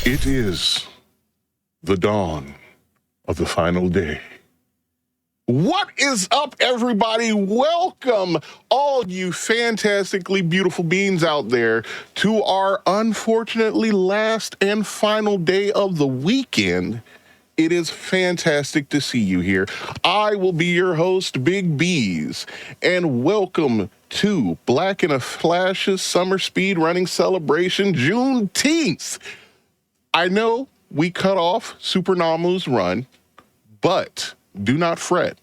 It is the dawn of the final day. What is up, everybody? Welcome, all you fantastically beautiful beings out there, to our unfortunately last and final day of the weekend. It is fantastic to see you here. I will be your host, BigBeaz, and welcome to Black in a Flash's Summer Speedrunning Celebration Juneteenth. I know we cut off Supernamu's run, but do not fret.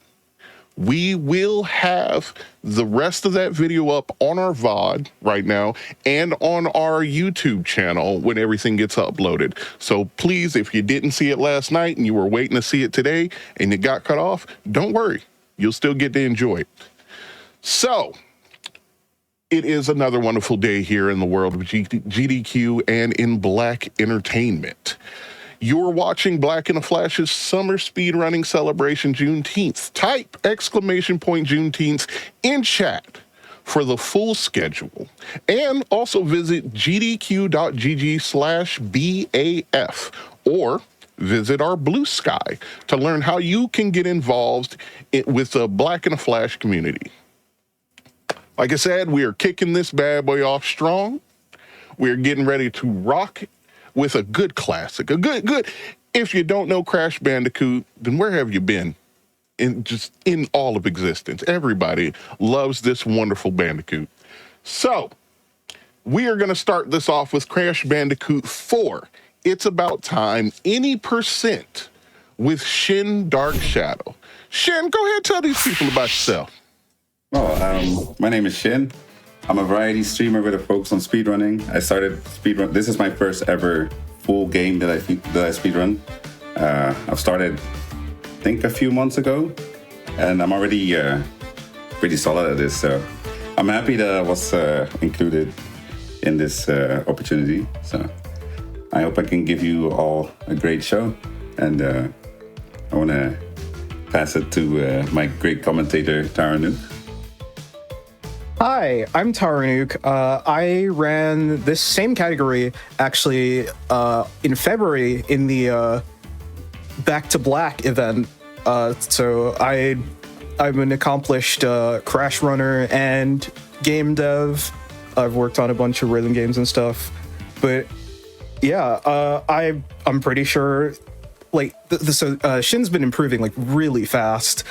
We will have the rest of that video up on our VOD right now and on our YouTube channel when everything gets uploaded. So please, if you didn't see it last night and you were waiting to see it today and it got cut off, don't worry. You'll still get to enjoy it. So it is another wonderful day here in the world of GDQ and in Black entertainment. You're watching Black in a Flash's Summer Speedrunning Celebration Juneteenth. Type !Juneteenth in chat for the full schedule. And also visit gdq.gg/BAF or visit our Blue Sky to learn how you can get involved with the Black in a Flash community. Like I said, we are kicking this bad boy off strong. We're getting ready to rock with a good classic, a good. If you don't know Crash Bandicoot, then where have you been? In all of existence. Everybody loves this wonderful Bandicoot. So we are going to start this off with Crash Bandicoot 4. It's about time. Any percent with ShinDarkShadow. Shin, go ahead and tell these people about yourself. Well, my name is Shin. I'm a variety streamer with a focus on speedrunning. I started speedrun. This is my first ever full game that I speedrun. I've started, I think, a few months ago, and I'm already pretty solid at this. So I'm happy that I was included in this opportunity. So I hope I can give you all a great show, and I want to pass it to my great commentator, TaroNuke. Hi, I'm TaroNuke. I ran this same category actually in February in the Back to Black event. So I'm an accomplished crash runner and game dev. I've worked on a bunch of rhythm games and stuff. But yeah, I'm pretty sure like Shin's been improving like really fast.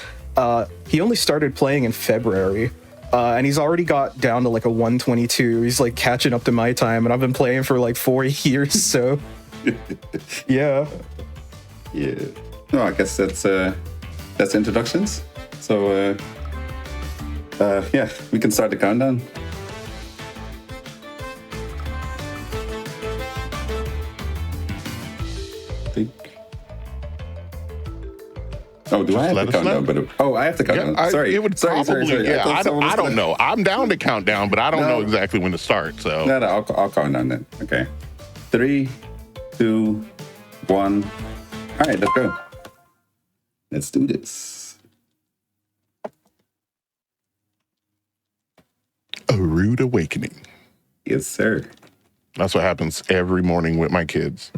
He only started playing in February. And he's already got down to like a 122. He's like catching up to my time, and I've been playing for like 4 years. So, yeah. No, I guess that's introductions. So, yeah, we can start the countdown. I think. Oh, do I have to count down? I have to count down. Sorry. It would probably, yeah, I don't know. I'm down to count down, but I don't know exactly when to start. So no, I'll count down then. Okay. 3, 2, 1. All right, let's go. Let's do this. A rude awakening. Yes, sir. That's what happens every morning with my kids.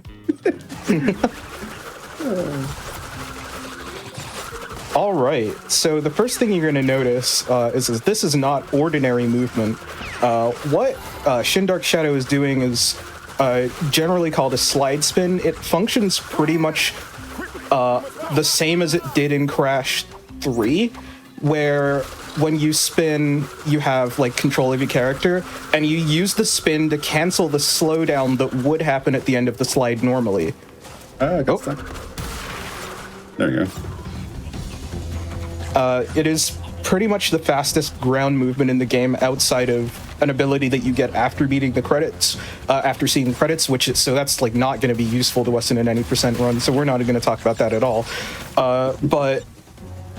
All right, so the first thing you're going to notice is this is not ordinary movement. What ShinDarkShadow is doing is generally called a slide spin. It functions pretty much the same as it did in Crash 3, where when you spin, you have like control of your character, and you use the spin to cancel the slowdown that would happen at the end of the slide normally. There you go. It is pretty much the fastest ground movement in the game outside of an ability that you get after beating the credits, after seeing the credits, so that's like not going to be useful to us in an 90% run, so we're not going to talk about that at all. But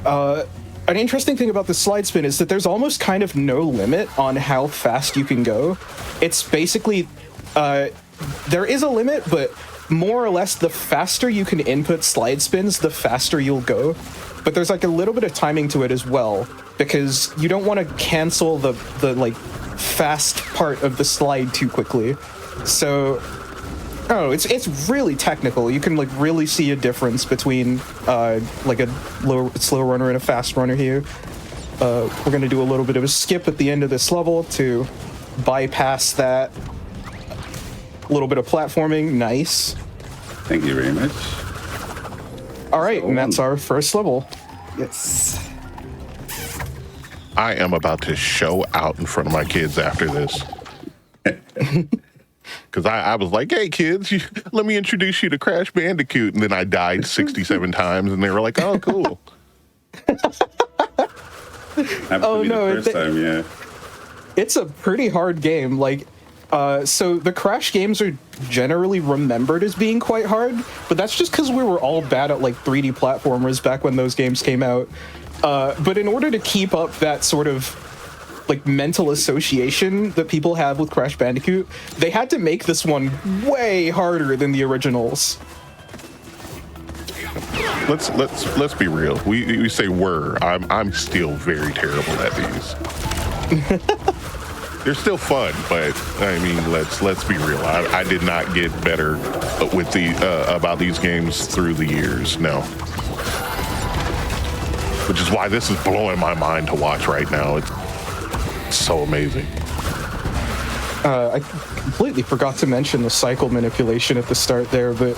an interesting thing about the slide spin is that there's almost kind of no limit on how fast you can go. It's basically, there is a limit, but more or less the faster you can input slide spins, the faster you'll go. But there's like a little bit of timing to it as well, because you don't want to cancel the like fast part of the slide too quickly. So Oh, it's really technical. You can like really see a difference between like a slow runner and a fast runner here. We're gonna do a little bit of a skip at the end of this level to bypass that. A little bit of platforming, nice. Thank you very much. All right, and that's our first level. Yes. I am about to show out in front of my kids after this. Because I was like, hey, kids, let me introduce you to Crash Bandicoot. And then I died 67 times, and they were like, oh, cool. Oh, no. The first time, yeah. It's a pretty hard game. Like, so the Crash games are generally remembered as being quite hard, but that's just because we were all bad at, like, 3D platformers back when those games came out. But in order to keep up that sort of like mental association that people have with Crash Bandicoot, they had to make this one way harder than the originals. Let's be real. We say were. I'm still very terrible at these. They're still fun, but I mean, let's be real. I did not get better with about these games through the years. No. Which is why this is blowing my mind to watch right now. It's so amazing. I completely forgot to mention the cycle manipulation at the start there, but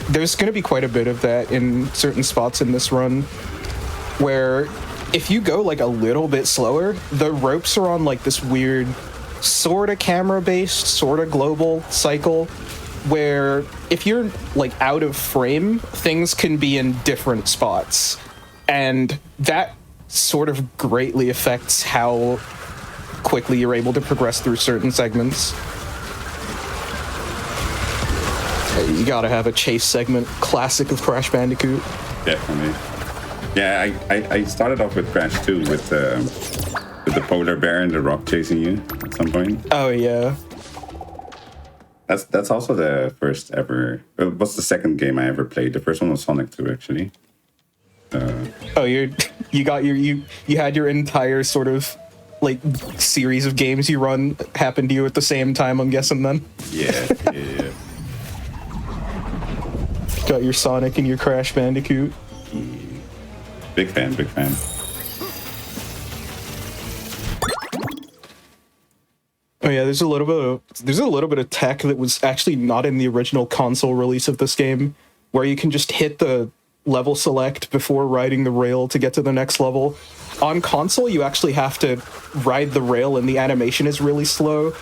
there's going to be quite a bit of that in certain spots in this run, where if you go like a little bit slower, the ropes are on like this weird sort of camera-based, sort of global cycle, where if you're like out of frame, things can be in different spots, and that sort of greatly affects how quickly you're able to progress through certain segments. You gotta have a chase segment, classic of Crash Bandicoot. Definitely. Yeah, I started off with Crash 2 with the polar bear and the rock chasing you at some point. Oh yeah. That's also the first ever. What's the second game I ever played? The first one was Sonic 2, actually. Oh, you had your entire sort of like series of games you run happen to you at the same time, I'm guessing then. Yeah. Got your Sonic and your Crash Bandicoot. Big fan. Oh yeah, there's a little bit of tech that was actually not in the original console release of this game, where you can just hit the level select before riding the rail to get to the next level. On console, you actually have to ride the rail, and the animation is really slow.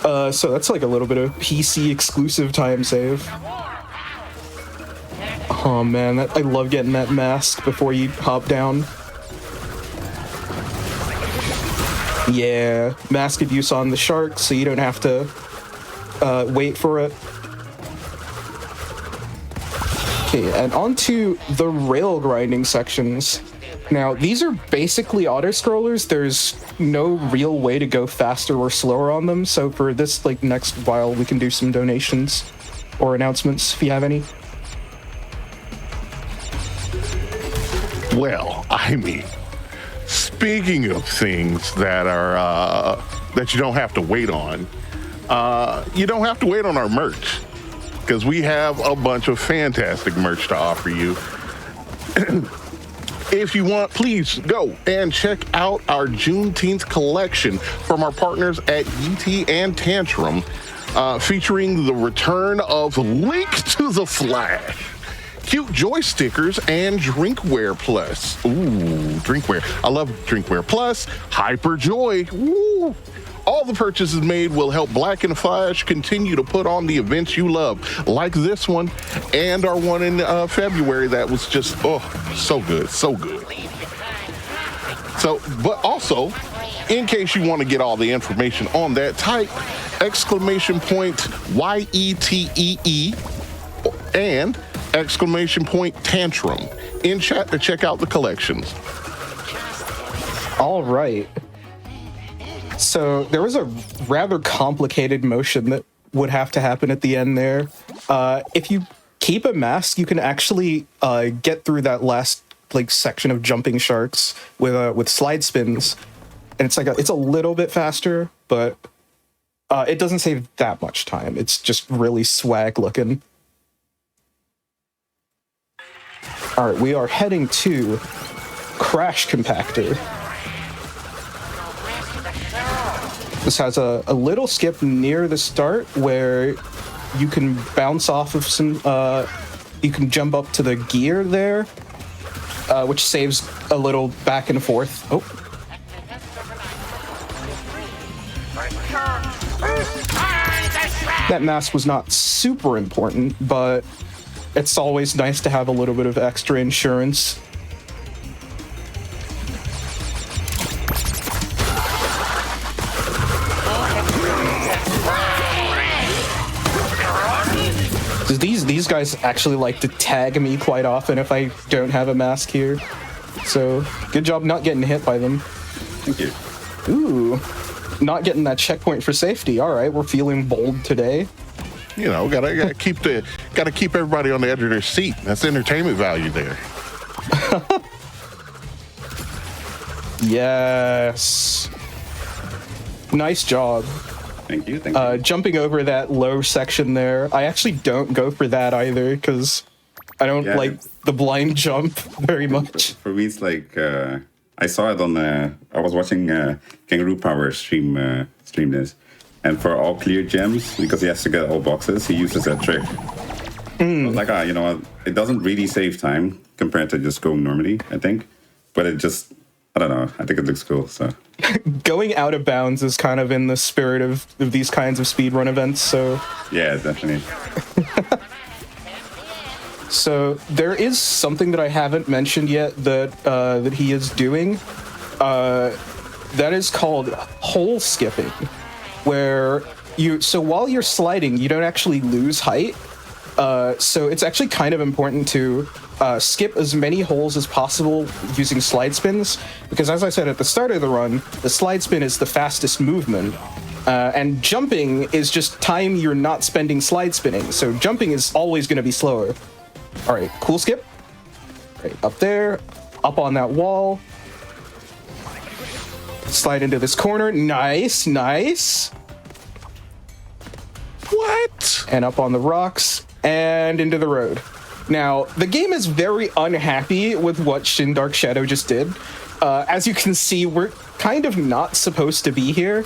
So that's like a little bit of PC exclusive time save. Oh man, I love getting that mask before you hop down. Yeah, mask abuse on the shark, so you don't have to wait for it. Okay, and onto the rail grinding sections. Now, these are basically auto-scrollers. There's no real way to go faster or slower on them, so for this like next while, we can do some donations or announcements if you have any. Well, I mean, speaking of things that are that you don't have to wait on, you don't have to wait on our merch, because we have a bunch of fantastic merch to offer you. If you want, please go and check out our Juneteenth collection from our partners at YT and Tantrum, featuring the return of Link to the Flag, cute joy stickers, and drinkware plus. Ooh, drinkware. I love drinkware plus. Hyper joy. Woo. All the purchases made will help Black and Flash continue to put on the events you love, like this one and our one in February that was just, so good, so good. So, but also, in case you want to get all the information on that, type !YETEE and !Tantrum in chat to check out the collections. All right. So there was a rather complicated motion that would have to happen at the end there. If you keep a mask, you can actually get through that last like section of jumping sharks with slide spins, and it's a little bit faster, but It doesn't save that much time. It's just really swag looking. All right, we are heading to Crash Compactor. This has a little skip near the start where you can bounce off of some, you can jump up to the gear there, which saves a little back and forth. Oh. That mask was not super important, but it's always nice to have a little bit of extra insurance. These guys actually like to tag me quite often if I don't have a mask here. So, good job not getting hit by them. Thank you. Ooh, not getting that checkpoint for safety. All right, we're feeling bold today. You know, gotta keep everybody on the edge of their seat. That's entertainment value there. Yes. Nice job. Thank you. Thank you. Jumping over that low section there. I actually don't go for that either because I don't like the blind jump very much. For me, it's like I saw it on I was watching Kangaroo Power stream this, and for all clear gems, because he has to get all boxes, he uses that trick. I was like, you know what? It doesn't really save time compared to just going normally, I think, but it just, I don't know. I think it looks cool. So going out of bounds is kind of in the spirit of these kinds of speedrun events. So yeah, definitely. So there is something that I haven't mentioned yet that he is doing. That is called hole skipping, where while you're sliding, you don't actually lose height. So it's actually kind of important to skip as many holes as possible using slide spins, because as I said at the start of the run, the slide spin is the fastest movement. And jumping is just time you're not spending slide spinning. So jumping is always going to be slower. All right, cool skip. Right, up there, up on that wall. Slide into this corner. Nice, nice. What? And up on the rocks and into the road. Now, the game is very unhappy with what ShinDarkShadow just did. As you can see, we're kind of not supposed to be here.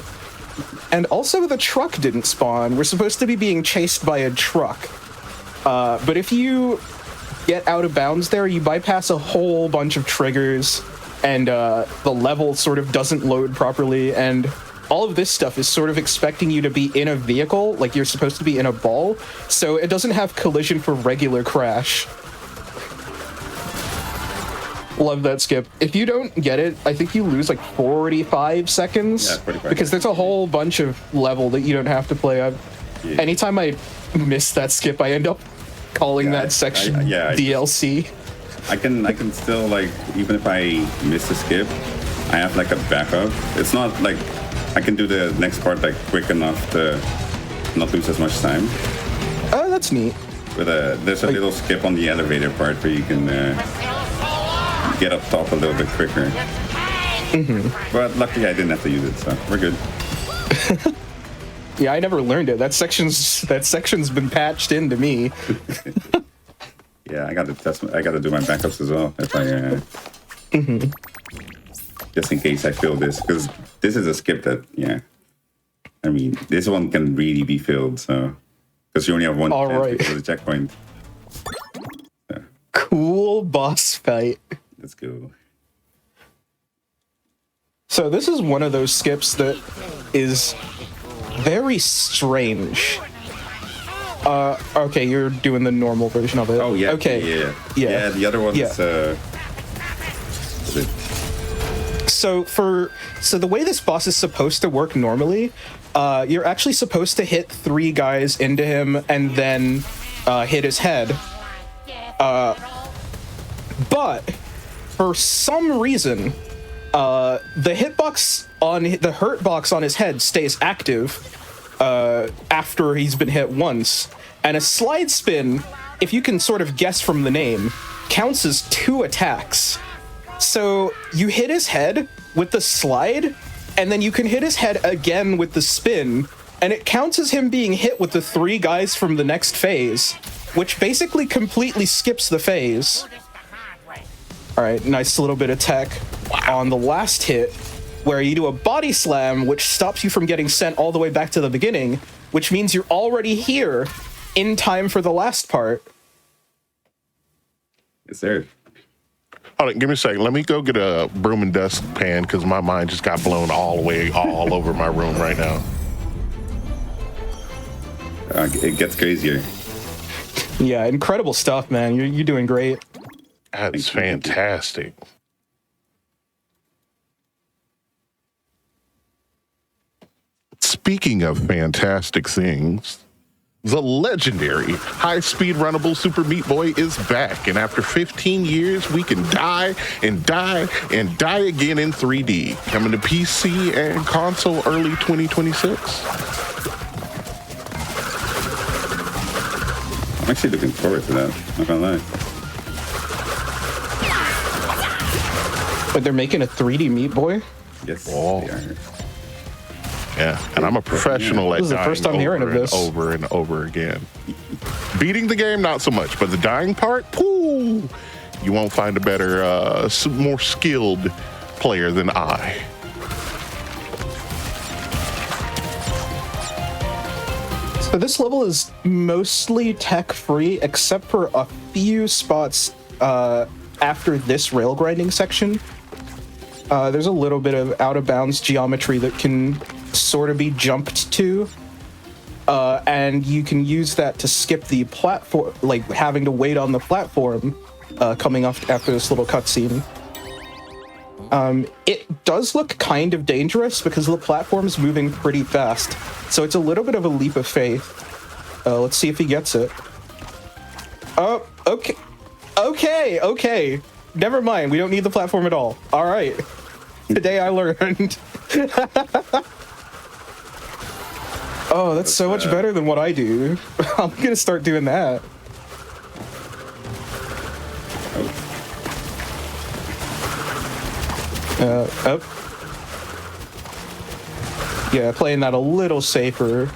And also, the truck didn't spawn. We're supposed to be being chased by a truck. But if you get out of bounds there, you bypass a whole bunch of triggers, and the level sort of doesn't load properly, and all of this stuff is sort of expecting you to be in a vehicle, like you're supposed to be in a ball, so it doesn't have collision for regular crash. Love that skip. If you don't get it, I think you lose like 45 seconds. Yeah, 45. Because there's a whole bunch of level that you don't have to play. Anytime I miss that skip, I end up calling that section DLC. I can still, like, even if I miss a skip, I have like a backup. It's not like I can do the next part like quick enough to not lose as much time. Oh, that's neat. But there's a little skip on the elevator part where you can get up top a little bit quicker. But luckily I didn't have to use it, so we're good. Yeah, I never learned it. That section's been patched into me. Yeah, I got to do my backups as well if I just in case I fail this, because this is a skip that I mean, this one can really be filled, so because you only have one chance because of the checkpoint. So. Cool boss fight. Let's go. So this is one of those skips that is very strange. Okay, you're doing the normal version of it. Oh yeah. Okay. Yeah. The other one is So the way this boss is supposed to work normally, you're actually supposed to hit 3 guys into him and then hit his head. But for some reason, the hitbox on the hurt box on his head stays active after he's been hit once, and a slide spin, if you can sort of guess from the name, counts as 2 attacks. So you hit his head with the slide, and then you can hit his head again with the spin, and it counts as him being hit with the 3 guys from the next phase, which basically completely skips the phase. All right, nice little bit of tech on the last hit, where you do a body slam, which stops you from getting sent all the way back to the beginning, which means you're already here in time for the last part. Yes, sir. Hold on, give me a second. Let me go get a broom and dust pan because my mind just got blown all over my room right now. It gets crazier. Yeah, incredible stuff, man. You're doing great. That's fantastic. Speaking of fantastic things, the legendary high-speed runnable Super Meat Boy is back, and after 15 years, we can die and die and die again in 3D. Coming to PC and console early 2026. I'm actually looking forward to that. Not gonna lie. But they're making a 3D Meat Boy? Yes. Oh. They are. Yeah, and I'm a professional at This is the dying first I'm hearing of over and this. over and over again. Beating the game, not so much, but the dying part, whoo, you won't find a better, more skilled player than I. So this level is mostly tech-free, except for a few spots after this rail grinding section. There's a little bit of out-of-bounds geometry that can sort of be jumped to, and you can use that to skip the platform, like having to wait on the platform coming off after this little cutscene. It does look kind of dangerous because the platform is moving pretty fast, so it's a little bit of a leap of faith. Let's see if he gets it. Oh, okay. Never mind, we don't need the platform at all. All right. Today I learned. Oh, that's so much better than what I do. I'm gonna start doing that. Oh. Yeah, playing that a little safer.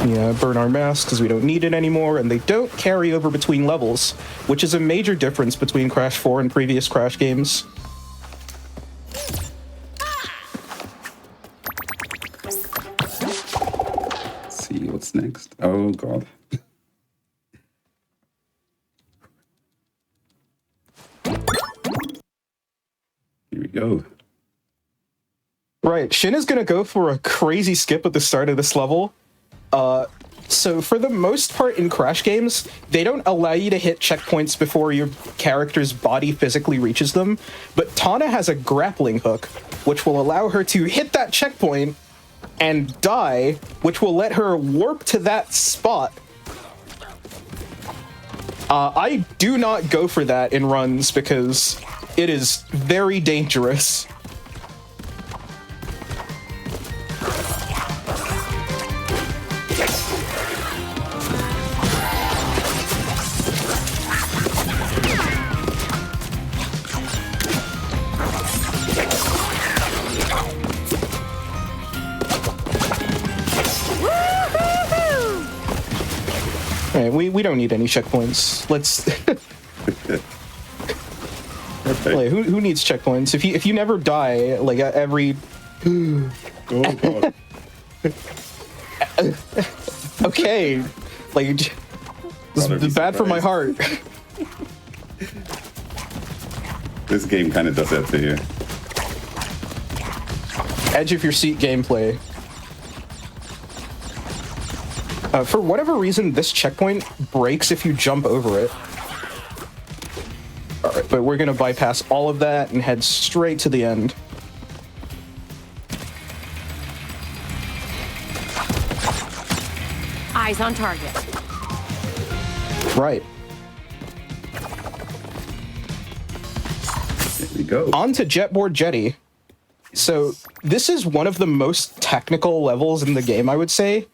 Yeah, burn our masks because we don't need it anymore, and they don't carry over between levels, which is a major difference between Crash 4 and previous Crash games. Let's see what's next. Oh god. Here we go. Right, Shin is gonna go for a crazy skip at the start of this level. So for the most part in Crash games, they don't allow you to hit checkpoints before your character's body physically reaches them, but Tana has a grappling hook, which will allow her to hit that checkpoint and die, which will let her warp to that spot. I do not go for that in runs because it is very dangerous. Right, we don't need any checkpoints. Let's. Like, who needs checkpoints? If you never die, like every. Oh god. Okay, like this is bad for my heart. This game kind of does that to you. Edge of your seat gameplay. For whatever reason, this checkpoint breaks if you jump over it. All right, but we're gonna bypass all of that and head straight to the end. Eyes on target. Right. There we go. On to Jetboard Jetty. So this is one of the most technical levels in the game, I would say.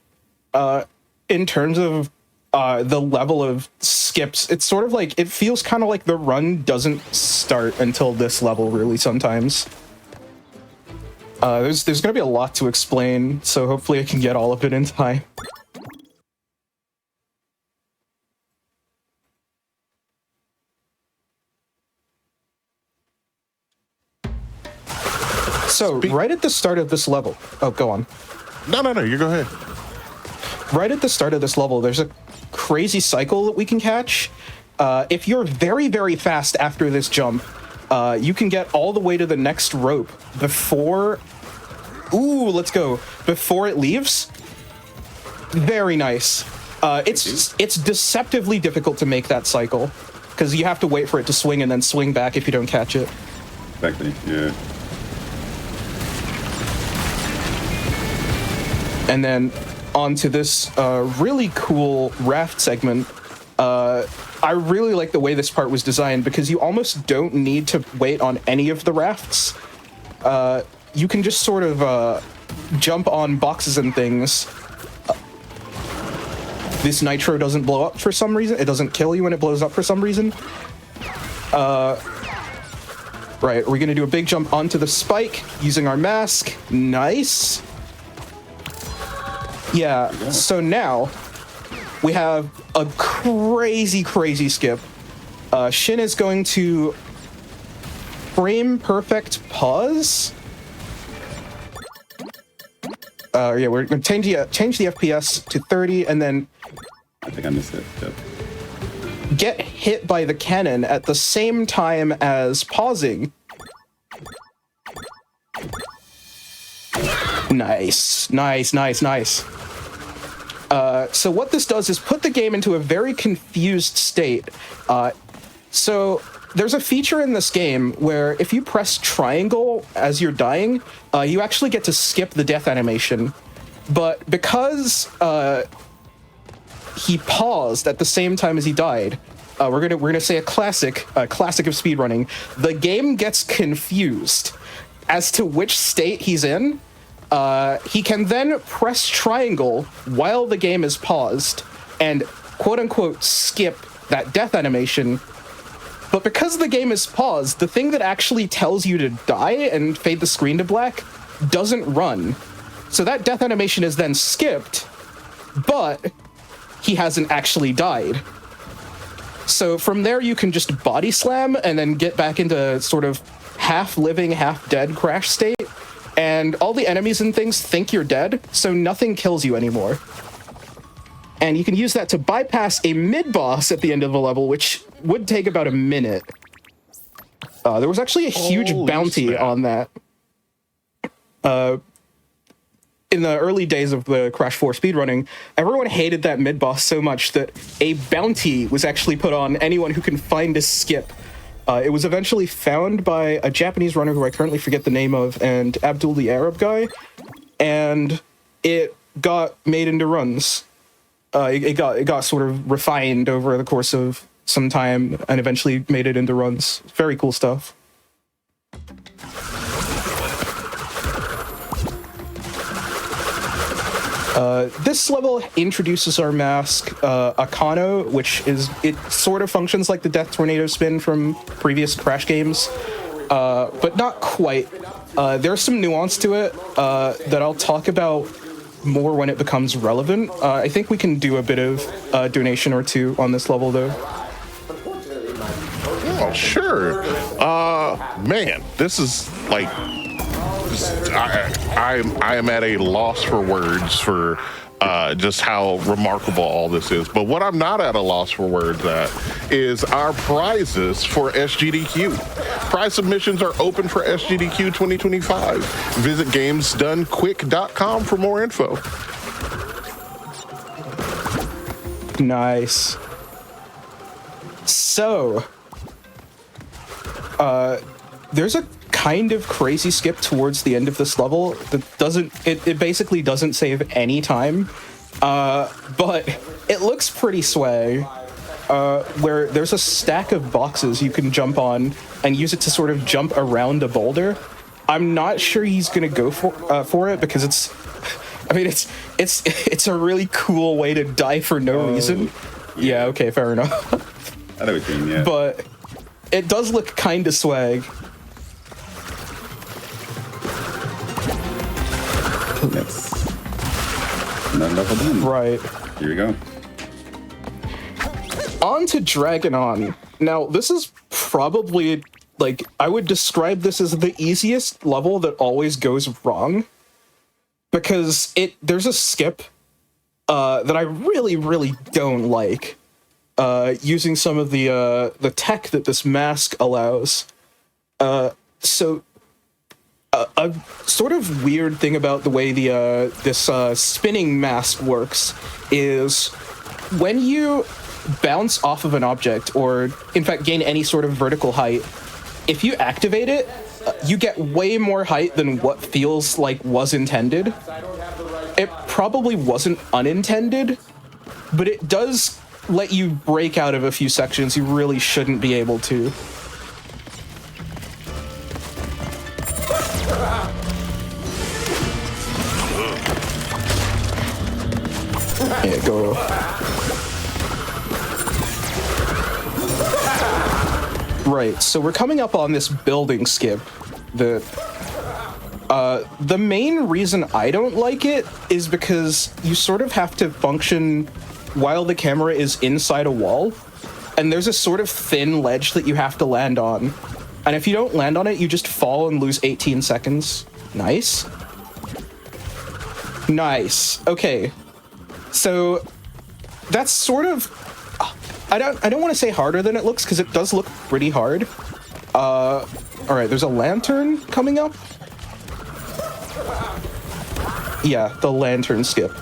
In terms of the level of skips, it's sort of like, it feels kind of like the run doesn't start until this level, really, sometimes. There's gonna be a lot to explain, so hopefully I can get all of it in time. So, right at the start of this level... Oh, go on. No, you go ahead. Right at the start of this level, there's a crazy cycle that we can catch. If you're very, very fast after this jump, you can get all the way to the next rope before... Ooh, let's go. Before it leaves. Very nice. It's deceptively difficult to make that cycle, because you have to wait for it to swing and then swing back if you don't catch it. Exactly, yeah. And then onto this really cool raft segment. I really like the way this part was designed because you almost don't need to wait on any of the rafts. You can just sort of jump on boxes and things. This nitro doesn't blow up for some reason. It doesn't kill you when it blows up for some reason. Right, we're gonna do a big jump onto the spike using our mask. Nice. Yeah, so now we have a crazy, crazy skip. Shin is going to frame perfect pause. Yeah, we're going to change the FPS to 30 and then... I think I missed it. Yep. Get hit by the cannon at the same time as pausing. Nice. So what this does is put the game into a very confused state. So there's a feature in this game where if you press triangle as you're dying, you actually get to skip the death animation. But because he paused at the same time as he died, we're gonna say a classic of speedrunning. The game gets confused as to which state he's in. He can then press triangle while the game is paused and quote-unquote skip that death animation. But because the game is paused, the thing that actually tells you to die and fade the screen to black doesn't run. So that death animation is then skipped, but he hasn't actually died. So from there you can just body slam and then get back into sort of half living, half dead crash state. And all the enemies and things think you're dead, so nothing kills you anymore. And you can use that to bypass a mid-boss at the end of the level, which would take about a minute. There was actually a huge bounty on that. In the early days of the Crash 4 speedrunning, everyone hated that mid-boss so much that a bounty was actually put on anyone who can find a skip. It was eventually found by a Japanese runner who I currently forget the name of, and Abdul the Arab guy, and it got made into runs. It got sort of refined over the course of some time, and eventually made it into runs. Very cool stuff. This level introduces our mask, Akano, which it sort of functions like the Death Tornado spin from previous Crash games, but not quite. There's some nuance to it that I'll talk about more when it becomes relevant. I think we can do a bit of donation or two on this level, though. Oh, sure. Man, this is like... I am at a loss for words for just how remarkable all this is. But what I'm not at a loss for words at is our prizes for SGDQ. Prize submissions are open for SGDQ 2025. Visit gamesdonequick.com for more info. Nice. So, there's a kind of crazy skip towards the end of this level that it basically doesn't save any time, but it looks pretty swag, where there's a stack of boxes you can jump on and use it to sort of jump around a boulder. I'm not sure he's gonna go for it because it's a really cool way to die for no reason. Yeah, okay, fair enough. I know what you mean, yeah. But it does look kind of swag. That's another level done. Right. Here we go. On to Dragon On. Now, this is probably, like, I would describe this as the easiest level that always goes wrong. Because there's a skip that I really, really don't like. Using some of the tech that this mask allows. So a sort of weird thing about the way this spinning mask works is when you bounce off of an object, or in fact gain any sort of vertical height, if you activate it, you get way more height than what feels like was intended. It probably wasn't unintended, but it does let you break out of a few sections you really shouldn't be able to. Yeah, go. Right, so we're coming up on this building skip. The main reason I don't like it is because you sort of have to function while the camera is inside a wall, and there's a sort of thin ledge that you have to land on. And if you don't land on it, you just fall and lose 18 seconds. Nice. Nice. Okay. So that's sort of, I don't want to say harder than it looks, because it does look pretty hard. All right, there's a lantern coming up. Yeah, the lantern skip.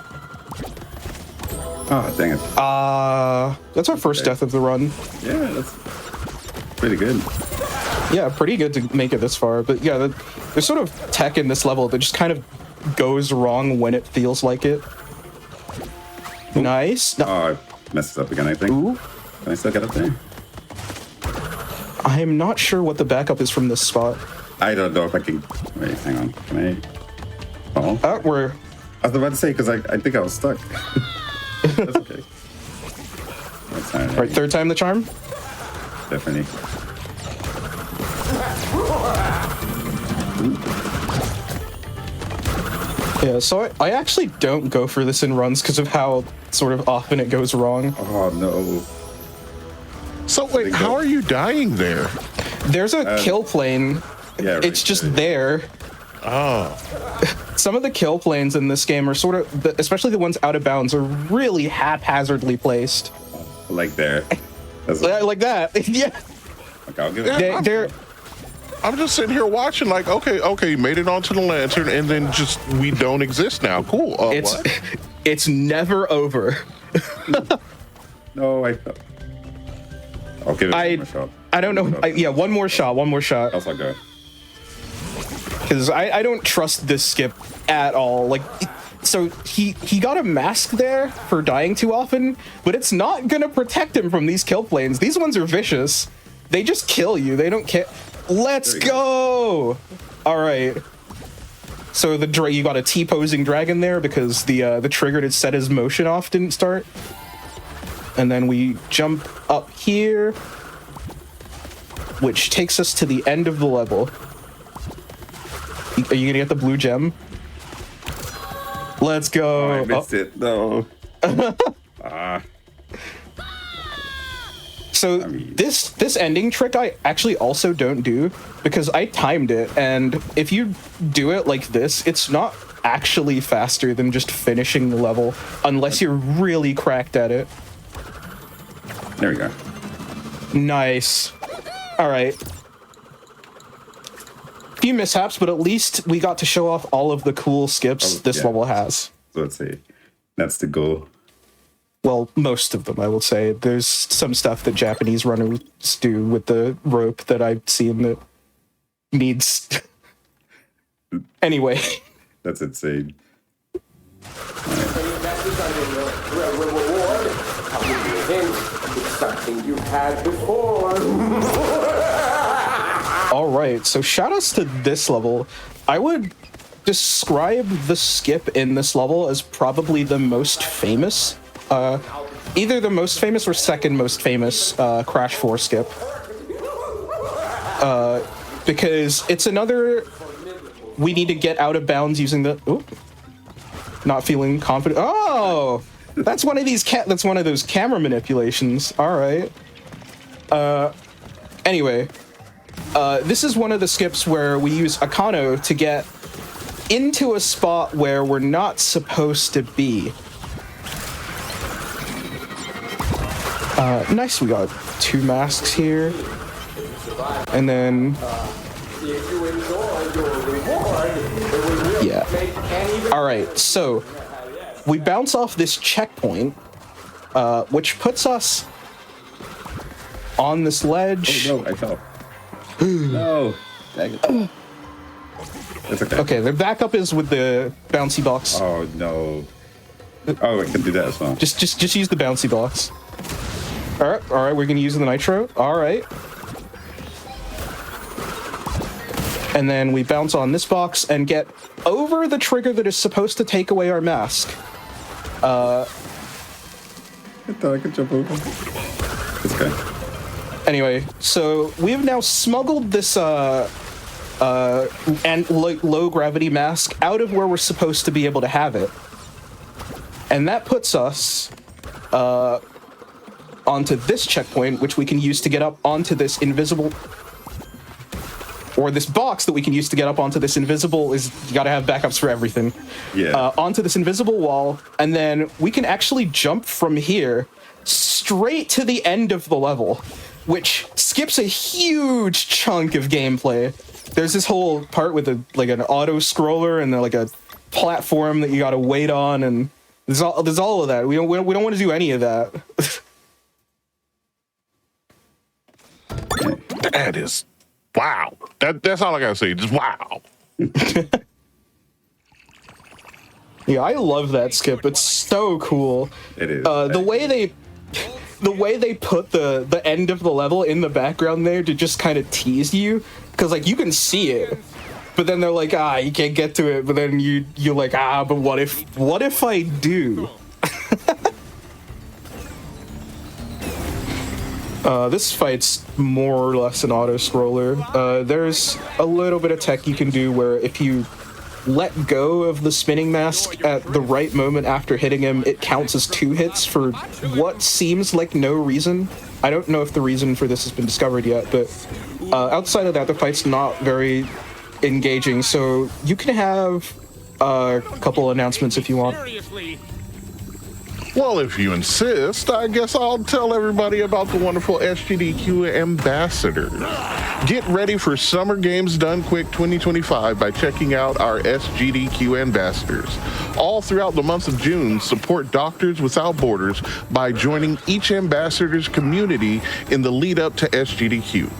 Oh, dang it. That's our first death of the run. Yeah, that's pretty good. Yeah, pretty good to make it this far. But yeah, there's sort of tech in this level that just kind of goes wrong when it feels like it. Ooh. Nice. No. Oh, I messed up again, I think. Ooh. Can I still get up there? I'm not sure what the backup is from this spot. I don't know if I can... Wait, hang on. Can I... Oh. We're... I was about to say, because I think I was stuck. That's okay. That's all right, third time the charm? Definitely. Yeah, so I actually don't go for this in runs because of how sort of often it goes wrong. Oh, no. So wait, how are you dying there? There's a kill plane. Yeah, right, it's just there. Oh. Some of the kill planes in this game are sort of, especially the ones out of bounds, are really haphazardly placed. Like there. Like that. Yeah. Okay, I'll give it. I'm just sitting here watching, like, okay, you made it onto the lantern, and then just we don't exist now. Cool. What? It's never over. No, I'll give it one more shot. I don't know. Yeah, one more shot. That's all good. Because I don't trust this skip at all. Like, so he got a mask there for dying too often, but it's not gonna protect him from these kill planes. These ones are vicious. They just kill you. They don't care. Let's go. All right. So you got a T-posing dragon there because the trigger to set his motion off didn't start. And then we jump up here, which takes us to the end of the level. Are you gonna get the blue gem? Let's go. Oh, I missed it. No. So this ending trick I actually also don't do because I timed it, and if you do it like this, it's not actually faster than just finishing the level unless you're really cracked at it. There we go. Nice. All right. Few mishaps, but at least we got to show off all of the cool skips this level has. So let's see. That's the goal. Well, most of them, I will say. There's some stuff that Japanese runners do with the rope that I've seen that needs... Anyway. That's insane. All right, so shoutouts to this level. I would describe the skip in this level as probably the most famous. Either the most famous or second most famous Crash 4 skip. Because it's another... We need to get out of bounds using the... Ooh. Not feeling confident. Oh, that's one of these that's one of those camera manipulations. All right. Anyway, this is one of the skips where we use Akano to get into a spot where we're not supposed to be. Nice, we got 2 masks here. And then... yeah. Alright, so we bounce off this checkpoint, which puts us on this ledge. Oh, no, I fell. No. Dang it. It's okay. Okay, the backup is with the bouncy box. Oh, no. Oh, I can do that as well. Just use the bouncy box. All right, we're gonna use the nitro. All right. And then we bounce on this box and get over the trigger that is supposed to take away our mask. I thought I could jump over. It's okay. Anyway, so we have now smuggled this low gravity mask out of where we're supposed to be able to have it. And that puts us onto this checkpoint, which we can use to get up onto this invisible, or this box that we can use to get up onto this invisible, is, you gotta have backups for everything. Yeah. Onto this invisible wall, and then we can actually jump from here straight to the end of the level, which skips a huge chunk of gameplay. There's this whole part with an auto scroller and like a platform that you gotta wait on, and there's all of that. We don't want to do any of that. That is, wow. That's all I gotta say. Just wow. Yeah, I love that skip. It's so cool. It is. The way they put the end of the level in the background there to just kind of tease you, because like you can see it, but then they're like, you can't get to it. But then you're like, but what if I do? This fight's more or less an auto-scroller. There's a little bit of tech you can do where if you let go of the spinning mask at the right moment after hitting him, it counts as 2 hits for what seems like no reason. I don't know if the reason for this has been discovered yet, but outside of that, the fight's not very engaging, so you can have a couple announcements if you want. Well, if you insist, I guess I'll tell everybody about the wonderful SGDQ ambassadors. Get ready for Summer Games Done Quick 2025 by checking out our SGDQ ambassadors. All throughout the month of June, support Doctors Without Borders by joining each ambassador's community in the lead up to SGDQ.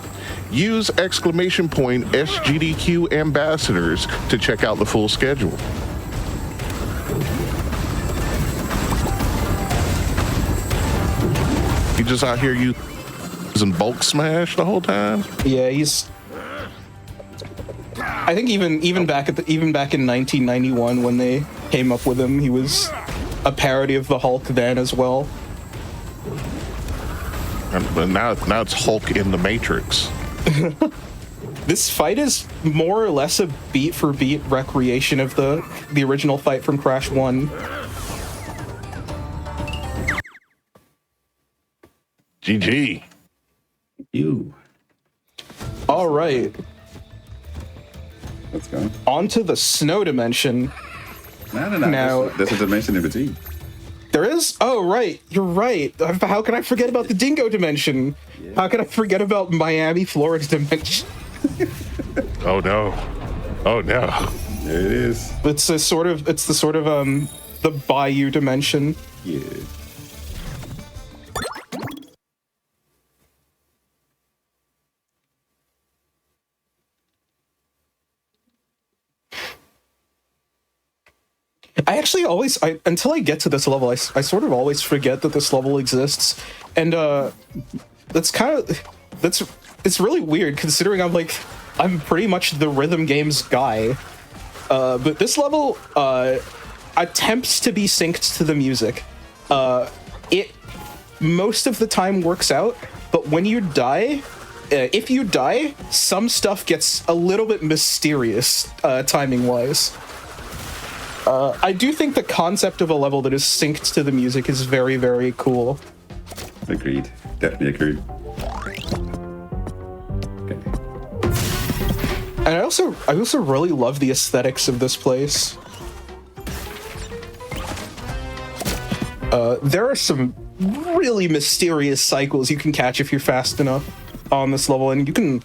Use ! SGDQ ambassadors to check out the full schedule. He just out here using bulk smash the whole time. Yeah, he's. I think even back in 1991 when they came up with him, he was a parody of the Hulk then as well. But now it's Hulk in the Matrix. This fight is more or less a beat for beat recreation of the original fight from Crash 1. GG. You. All right. Let's go. On to the snow dimension. No. Now- There's a dimension in between. There is? Oh, right. You're right. How can I forget about the Dingo dimension? Yeah. How can I forget about Miami, Florida dimension? Oh no. Oh no. There it is. It's the sort of the Bayou dimension. Yeah. I actually until I get to this level, I sort of always forget that this level exists, and it's really weird considering I'm pretty much the rhythm games guy, but this level attempts to be synced to the music. It most of the time works out, but when you die, if you die, some stuff gets a little bit mysterious timing wise. I do think the concept of a level that is synced to the music is very, very cool. Agreed. Definitely agreed. Okay. And I also really love the aesthetics of this place. There are some really mysterious cycles you can catch if you're fast enough on this level, and you can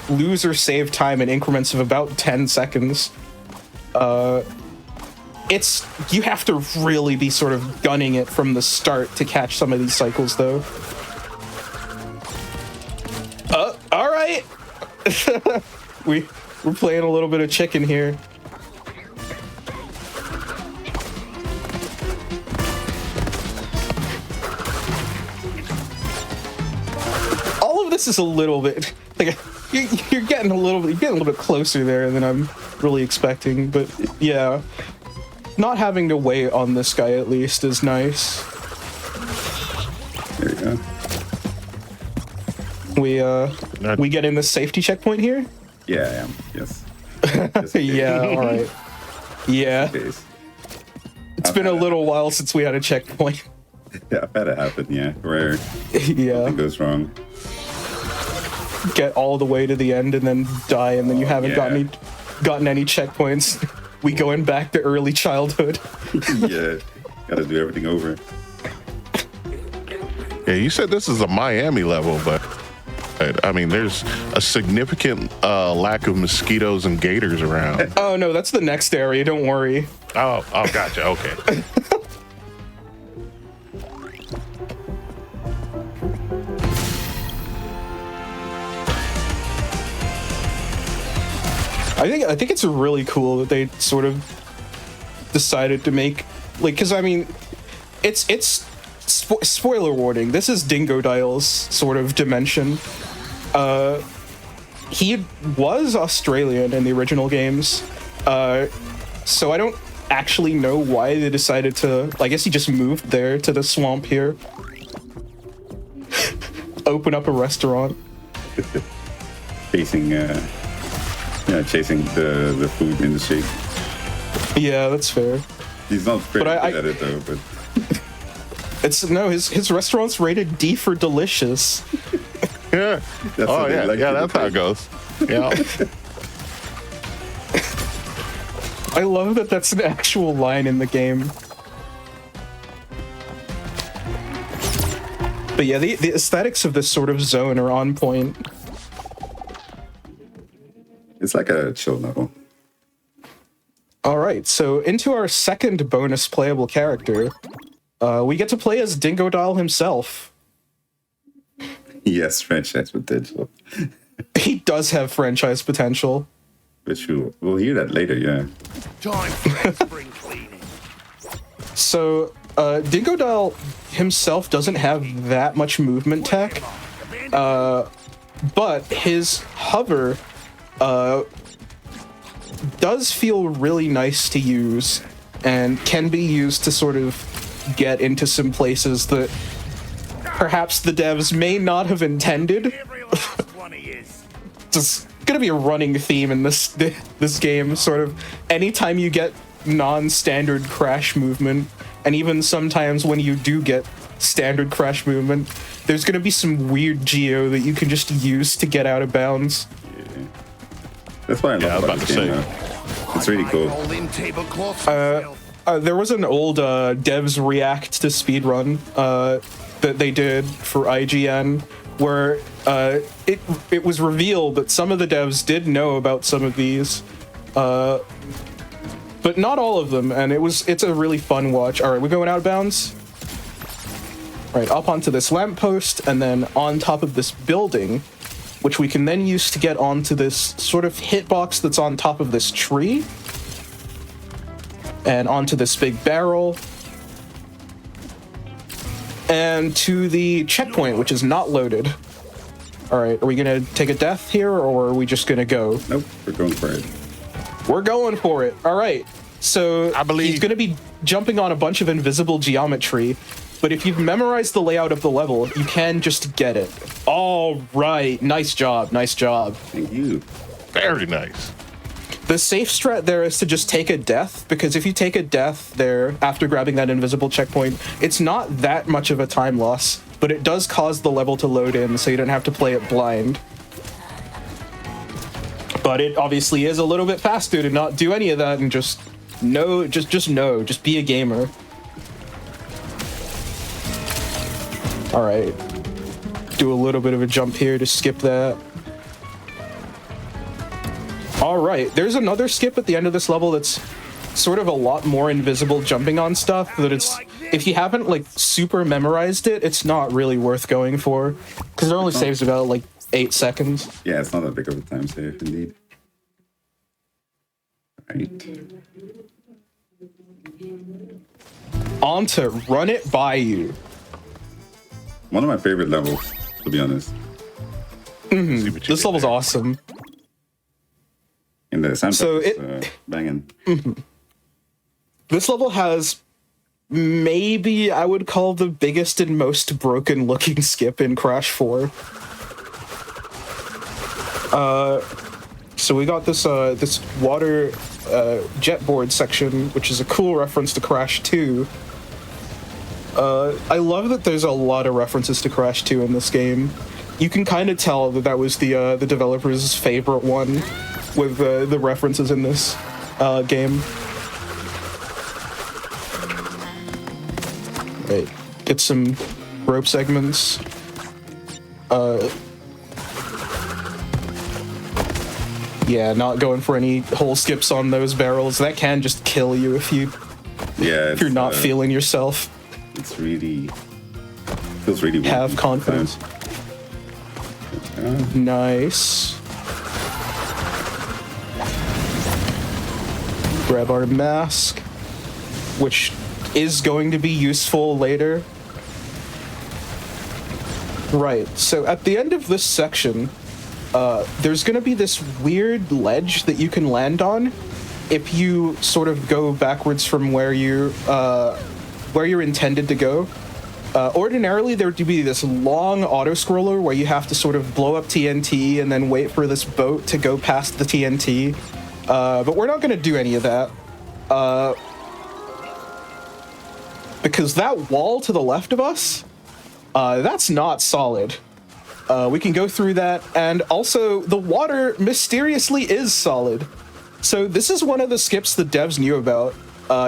lose or save time in increments of about 10 seconds. You have to really be sort of gunning it from the start to catch some of these cycles, though. All right. We're playing a little bit of chicken here. All of this is a little bit like you're getting a little bit closer there than I'm really expecting, but yeah. Not having to wait on this guy, at least, is nice. There you go. We get in the safety checkpoint here? Yeah, I am. Yes. Yeah, all right. Yeah. It's been a little while since we had a checkpoint. Yeah, I've had it happen, yeah. Where something goes wrong. Get all the way to the end and then die, and then you haven't gotten any checkpoints. We going back to early childhood. Yeah, gotta do everything over. Yeah, you said this is a Miami level, but I mean, there's a significant lack of mosquitoes and gators around. Oh no, that's the next area. Don't worry. Oh, gotcha. Okay. I think it's really cool that they sort of decided to make, like, because I mean, it's spoiler warning. This is Dingodile's sort of dimension. He was Australian in the original games, so I don't actually know why they decided to. I guess he just moved there to the swamp here, open up a restaurant, chasing the food industry. Yeah, that's fair. He's not very good at it though, but his restaurant's rated D for delicious. Yeah. That's that's how it goes. Yeah. I love that that's an actual line in the game. But yeah, the aesthetics of this sort of zone are on point. It's like a chill level. All right, so into our second bonus playable character, we get to play as Dingodile himself. Yes, franchise potential. He does have franchise potential. But we'll hear that later, yeah. Time for spring cleaning. So, Dingodile himself doesn't have that much movement tech, but his hover does feel really nice to use and can be used to sort of get into some places that perhaps the devs may not have intended. It's gonna be a running theme in this game, sort of anytime you get non-standard crash movement, and even sometimes when you do get standard crash movement, there's gonna be some weird geo that you can just use to get out of bounds. That's why I love about this game. It's really cool. There was an old devs react to speedrun that they did for IGN, where it was revealed that some of the devs did know about some of these, but not all of them, and it's a really fun watch. All right, we're going out of bounds. All right, up onto this lamppost, and then on top of this building, which we can then use to get onto this sort of hitbox that's on top of this tree, and onto this big barrel, and to the checkpoint, which is not loaded. All right, are we gonna take a death here, or are we just gonna go? Nope, we're going for it. We're going for it. All right, so I believe he's gonna be jumping on a bunch of invisible geometry, but if you've memorized the layout of the level, you can just get it. All right, nice job, nice job. Thank you. Very nice. The safe strat there is to just take a death, because if you take a death there after grabbing that invisible checkpoint, it's not that much of a time loss, but it does cause the level to load in, so you don't have to play it blind. But it obviously is a little bit faster to not do any of that and just just be a gamer. All right, do a little bit of a jump here to skip that. All right, there's another skip at the end of this level that's sort of a lot more invisible jumping on stuff that it's, if you haven't like super memorized it, it's not really worth going for, because it only saves about like 8 seconds. Yeah, it's not that big of a time save, indeed. Right. On to Run It By You. One of my favorite levels, to be honest. This level's awesome. In the soundtrack, So banging. This level has maybe I would call the biggest and most broken looking skip in Crash 4. So we got this this water jetboard section, which is a cool reference to Crash 2. I love that there's a lot of references to Crash 2 in this game. You can kind of tell that that was the developer's favorite one with the references in this game. Right, get some rope segments. Yeah, not going for any whole skips on those barrels. That can just kill you if you're not feeling yourself. It's really feels really weird. Have confidence. Nice. Grab our mask, which is going to be useful later. Right, so at the end of this section, there's going to be this weird ledge that you can land on if you sort of go backwards from where you're intended to go. Ordinarily, there would be this long auto-scroller where you have to sort of blow up TNT and then wait for this boat to go past the TNT. But we're not going to do any of that. Because that wall to the left of us, that's not solid. We can go through that, and also the water mysteriously is solid. So this is one of the skips the devs knew about.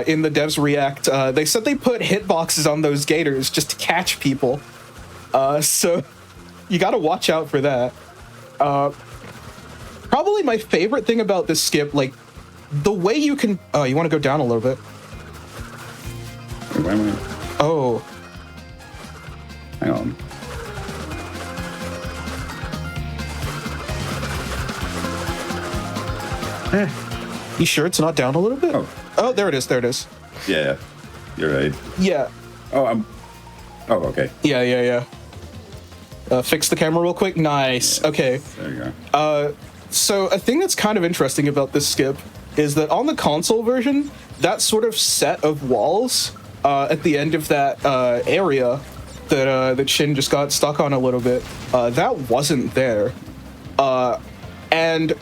In the devs react, they said they put hitboxes on those gators just to catch people. So you gotta watch out for that. Probably my favorite thing about this skip, like, the way you can... Oh, you want to go down a little bit? Wait, wait. Oh. Hang on. You sure it's not down a little bit? Oh, there it is, there it is. Yeah, you're right. Yeah. Oh, okay. Yeah. Fix the camera real quick. Nice. Okay. There you go. So a thing that's kind of interesting about this skip is that on the console version, that sort of set of walls at the end of that area that Shin just got stuck on a little bit, that wasn't there. And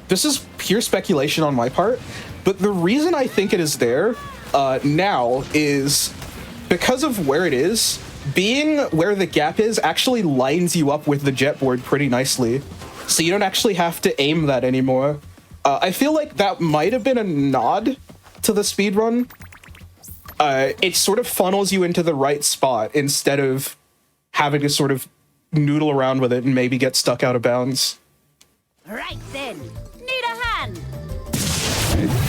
this is pure speculation on my part, but the reason I think it is there now is because of where it is. Being where the gap is actually lines you up with the jetboard pretty nicely, so you don't actually have to aim that anymore. I feel like that might have been a nod to the speedrun. It sort of funnels you into the right spot instead of having to sort of noodle around with it and maybe get stuck out of bounds. Right then, need a hand.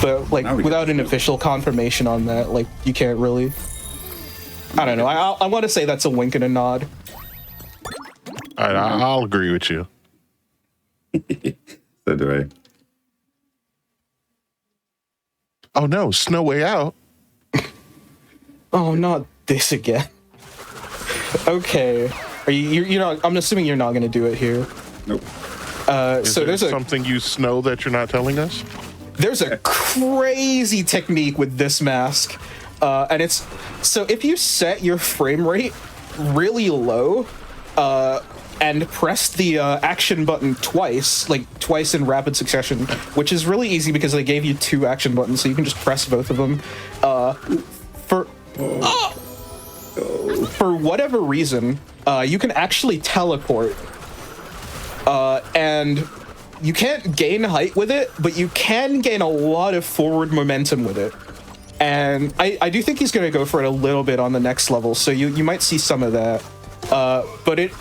But like without an official confirmation on that, like you can't really. I don't know. I want to say that's a wink and a nod. All right, I'll agree with you. So do I. Oh no, Snow Way Out. Oh, not this again. Okay, are you're not? I'm assuming you're not going to do it here. Nope. So there's something you know that you're not telling us. There's a crazy technique with this mask. And it's so if you set your frame rate really low, and press the action button twice, like twice in rapid succession, which is really easy because they gave you 2 action buttons, so you can just press both of them. For whatever reason, you can actually teleport, and you can't gain height with it, but you can gain a lot of forward momentum with it. And I do think he's going to go for it a little bit on the next level, so you might see some of that. But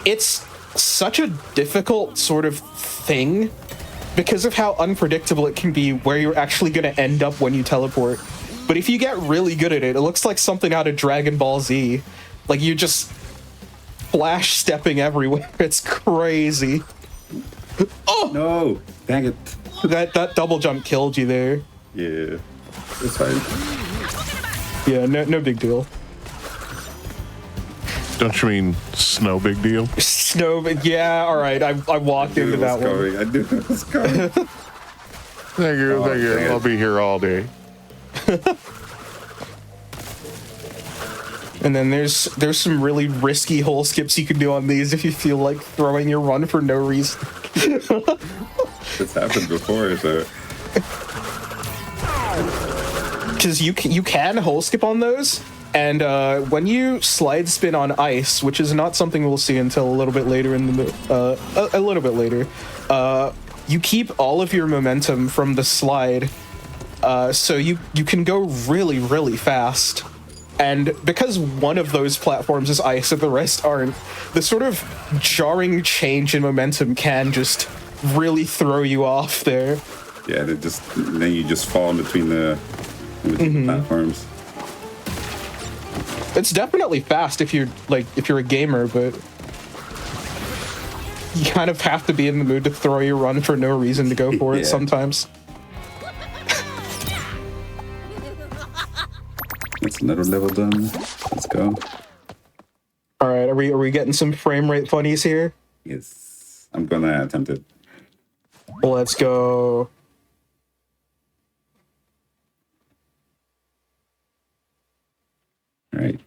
it's such a difficult sort of thing because of how unpredictable it can be where you're actually going to end up when you teleport. But if you get really good at it, it looks like something out of Dragon Ball Z. Like, you're just flash stepping everywhere. It's crazy. Oh! No! Dang it. That double jump killed you there. Yeah. It's fine. Yeah, no big deal. Don't you mean snow big deal? Snow, yeah, all right. I walked into that one. I knew it was coming. Thank you. Dang it. I'll be here all day. And then there's some really risky hole skips you can do on these if you feel like throwing your run for no reason. It's happened before, so. Because you can hole skip on those, and when you slide spin on ice, which is not something we'll see until a little bit later you keep all of your momentum from the slide, so you can go really, really fast. And because one of those platforms is ice and the rest aren't, the sort of jarring change in momentum can just really throw you off there. Yeah, then you just fall in between the platforms. It's definitely fast if you're a gamer, but you kind of have to be in the mood to throw your run for no reason to go for it sometimes. That's another level done. Let's go. All right, are we getting some frame rate funnies here? Yes, I'm gonna attempt it. Let's go. All right.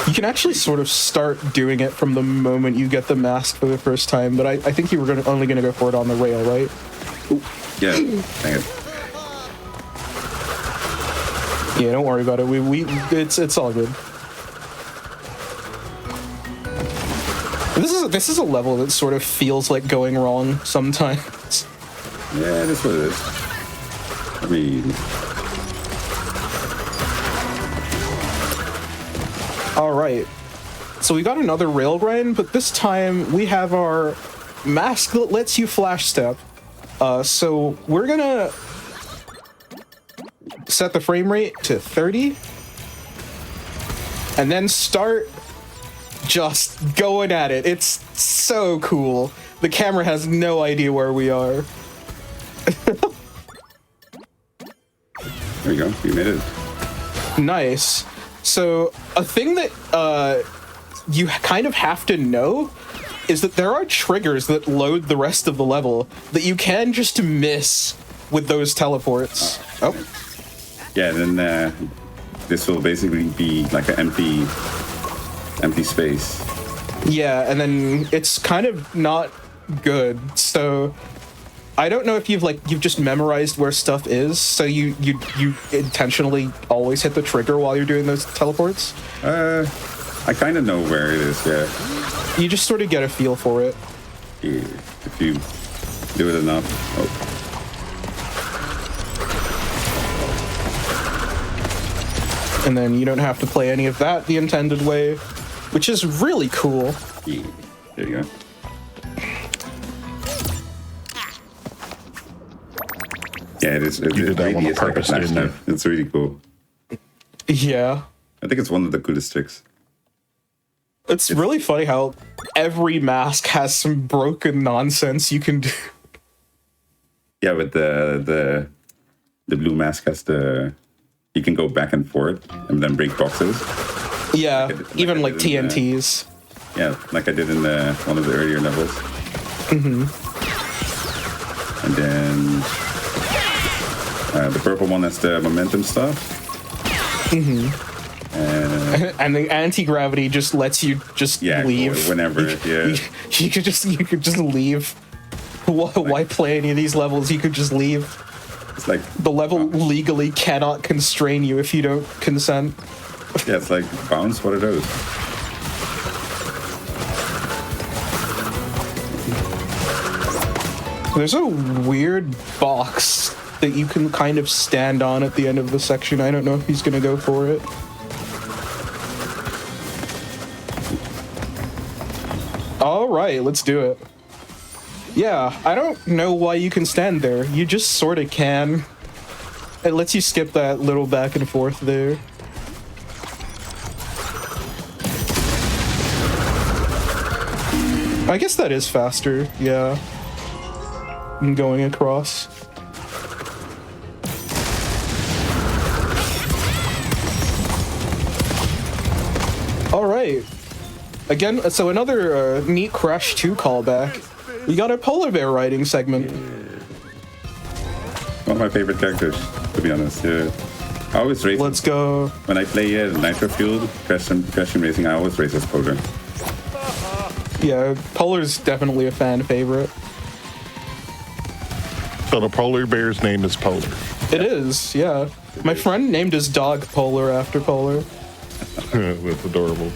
You can actually sort of start doing it from the moment you get the mask for the first time, but I think you were only going to go for it on the rail, right? Ooh. Yeah, dang it. Yeah, don't worry about it. It's all good. This is a level that sort of feels like going wrong sometimes. Yeah, that's what it is. I mean, all right. So we got another rail grind, but this time we have our mask that lets you flash step. So we're gonna set the frame rate to 30 and then start just going at it. It's so cool. The camera has no idea where we are. there you go. You made it. Nice. So a thing that you kind of have to know is that there are triggers that load the rest of the level that you can just miss with those teleports. Oh. Yeah, then this will basically be like an empty space. Yeah, and then it's kind of not good. So I don't know if you've just memorized where stuff is, so you intentionally always hit the trigger while you're doing those teleports. I kind of know where it is. Yeah. You just sort of get a feel for it. Yeah, if you do it enough. Oh. And then you don't have to play any of that the intended way, which is really cool. Yeah, there you go. Yeah, it is. You did that one on purpose, didn't you? It's really cool. Yeah. I think it's one of the coolest tricks. It's really funny how every mask has some broken nonsense you can do. Yeah, but the blue mask has you can go back and forth and then break boxes. Yeah, even like I did in TNTs. Yeah, like I did in one of the earlier levels. Mm-hmm. And then the purple one has the momentum stuff. Mm-hmm. And the anti-gravity just lets you just leave. Whenever. Yeah. You could just leave. Why play any of these levels? You could just leave. It's like The level legally cannot constrain you if you don't consent. yeah, it's like bounce. What are those? There's a weird box that you can kind of stand on at the end of the section. I don't know if he's gonna go for it. All right, let's do it. Yeah, I don't know why you can stand there. You just sort of can. It lets you skip that little back and forth there. I guess that is faster, yeah. Than going across. All right. Again, so another neat Crash 2 callback. We got a polar bear riding segment. One of my favorite characters, to be honest. Yeah. I always race. Let's go. When I play Nitro Fueled, Crash Team Racing, I always race as Polar. Yeah, Polar's definitely a fan favorite. So the polar bear's name is Polar. It is, yeah. My friend named his dog Polar after Polar. That's adorable.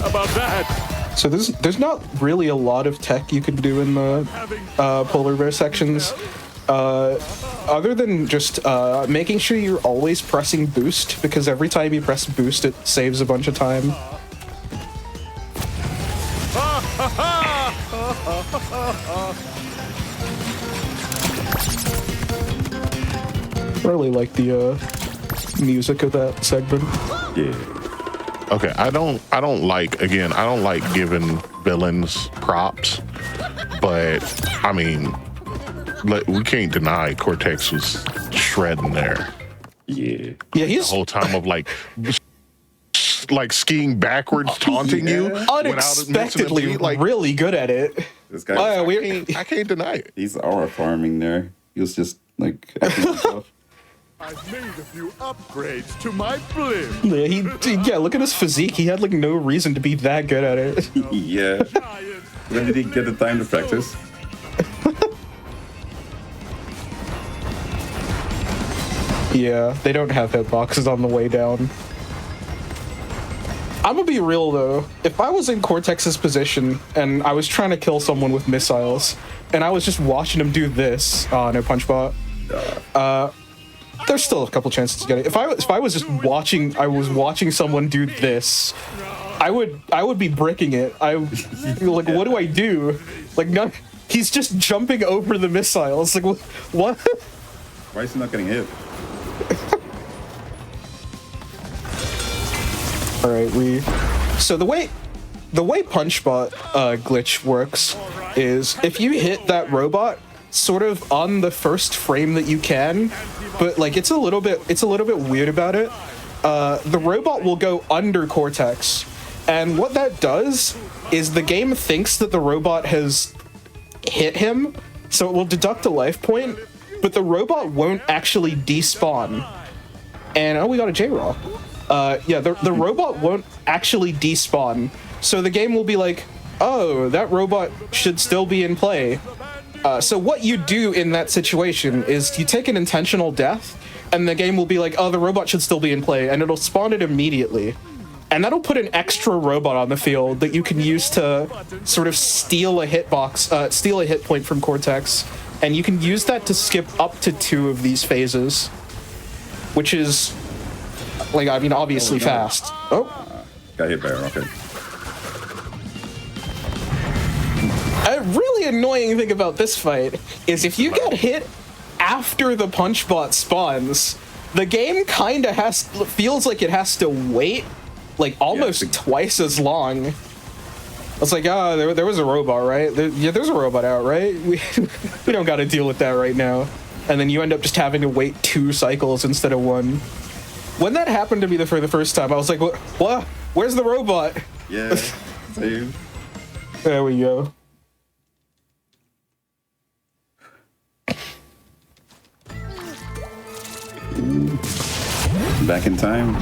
About that. So there's not really a lot of tech you can do in the polar bear sections, other than just making sure you're always pressing boost, because every time you press boost, it saves a bunch of time. Really like the music of that segment. Yeah. Okay, I don't like giving villains props, but I mean, we can't deny Cortex was shredding there Yeah. Yeah, the he's whole time of like skiing backwards, taunting you without missing a unexpectedly beat, like really good at it. This guy, I can't deny it. he's aura farming there. He was just like acting himself. I've made a few upgrades to my blimp. Yeah, look at his physique. He had like no reason to be that good at it. Yeah. When did he get the time to practice? Yeah, they don't have hitboxes on the way down. I'm gonna be real though. If I was in Cortex's position and I was trying to kill someone with missiles, and I was just watching him do this, no punch bot. There's still a couple chances to get it. If I was just watching, I was watching someone do this, I would be bricking it. Like, what do I do? Like, no, he's just jumping over the missiles. Like, what? Why is he not getting hit? All right, so the way punch bot glitch works is if you hit that robot sort of on the first frame that you can, but like it's a little bit weird about it. The robot will go under Cortex, and what that does is the game thinks that the robot has hit him, so it will deduct a life point, but the robot won't actually despawn. And we got a J-Raw. Yeah, the robot won't actually despawn, so the game will be like, oh, that robot should still be in play. So what you do in that situation is you take an intentional death, and the game will be like, oh, the robot should still be in play, and it'll spawn it immediately. And that'll put an extra robot on the field that you can use to sort of steal a hitbox, steal a hit point from Cortex, and you can use that to skip up to 2 of these phases, which is, like, I mean, obviously fast. Oh. Got hit by a rocket. A really annoying thing about this fight is if you get hit after the punch bot spawns, the game kind of feels like it has to wait like almost twice as long. It's like, oh, there was a robot, right? There's a robot out, right? We don't got to deal with that right now. And then you end up just having to wait 2 cycles instead of 1. When that happened to me for the first time, I was like, what? Where's the robot? Yeah, same. There we go. Back in time.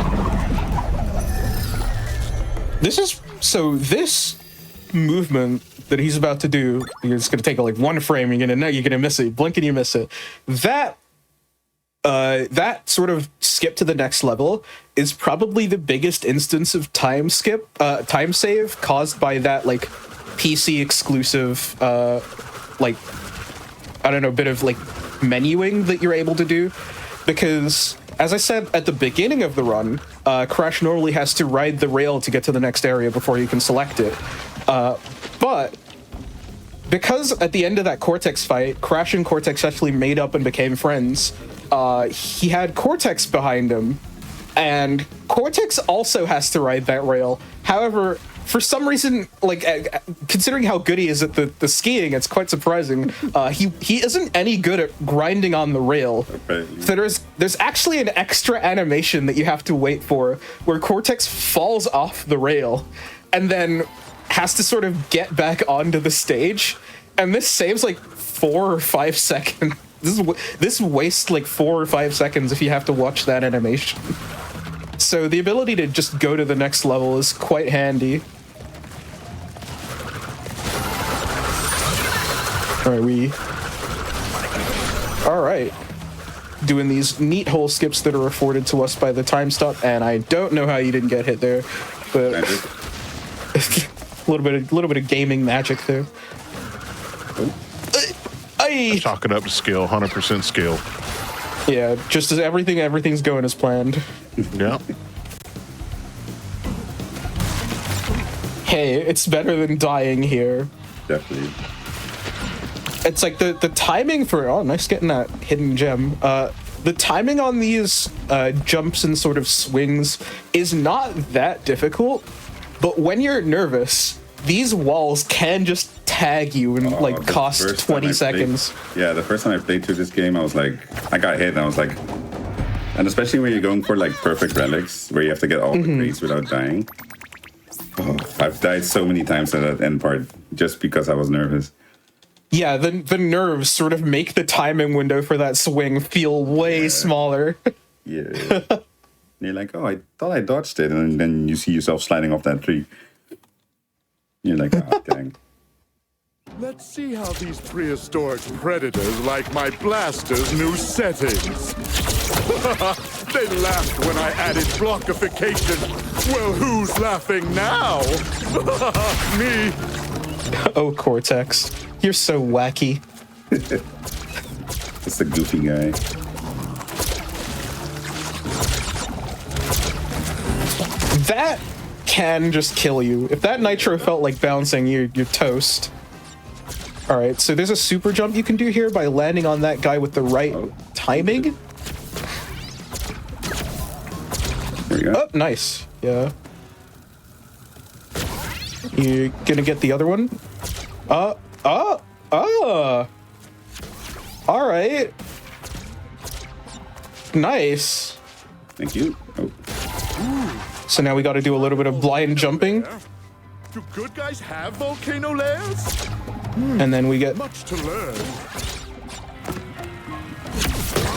This movement that he's about to do, it's gonna take like one frame, you're gonna miss it, blink and you miss it. That sort of skip to the next level is probably the biggest instance of time save caused by that like PC exclusive like, I don't know, bit of like menuing that you're able to do, because as I said at the beginning of the run, Crash normally has to ride the rail to get to the next area before you can select it. But because at the end of that Cortex fight, Crash and Cortex actually made up and became friends, he had Cortex behind him, and Cortex also has to ride that rail. However, for some reason, like considering how good he is at the skiing, it's quite surprising. He isn't any good at grinding on the rail. So there's actually an extra animation that you have to wait for, where Cortex falls off the rail, and then has to sort of get back onto the stage, and this saves like 4 or 5 seconds. This wastes like 4 or 5 seconds if you have to watch that animation. So the ability to just go to the next level is quite handy. All right, doing these neat hole skips that are afforded to us by the time stop, and I don't know how you didn't get hit there, but a little bit of gaming magic there. Chalk it up to skill, 100% skill. Yeah, just as everything's going as planned. Yeah. Hey, it's better than dying here. Definitely. It's like the timing for, oh, nice getting that hidden gem. The timing on these jumps and sort of swings is not that difficult, but when you're nervous, these walls can just tag you and like cost 20 seconds. Yeah, the first time I played through this game, I was like, I got hit and I was like, and especially when you're going for like perfect relics where you have to get all the crates without dying. Oh, I've died so many times at that end part just because I was nervous. Yeah, the nerves sort of make the timing window for that swing feel way smaller. Yeah. You're like, oh, I thought I dodged it, and then you see yourself sliding off that tree. You're like, oh, dang. Let's see how these prehistoric predators like my blaster's new settings. They laughed when I added blockification. Well, who's laughing now? Me. Oh, Cortex. You're so wacky. Just a goofy guy. That can just kill you. If that nitro felt like bouncing, you're toast. All right, so there's a super jump you can do here by landing on that guy with the right timing. There we go. Oh, nice. Yeah. You gonna get the other one? All right. Nice. Thank you. Oh. So now we got to do a little bit of blind jumping, Do good guys have volcano layers? and then we get. Much to learn.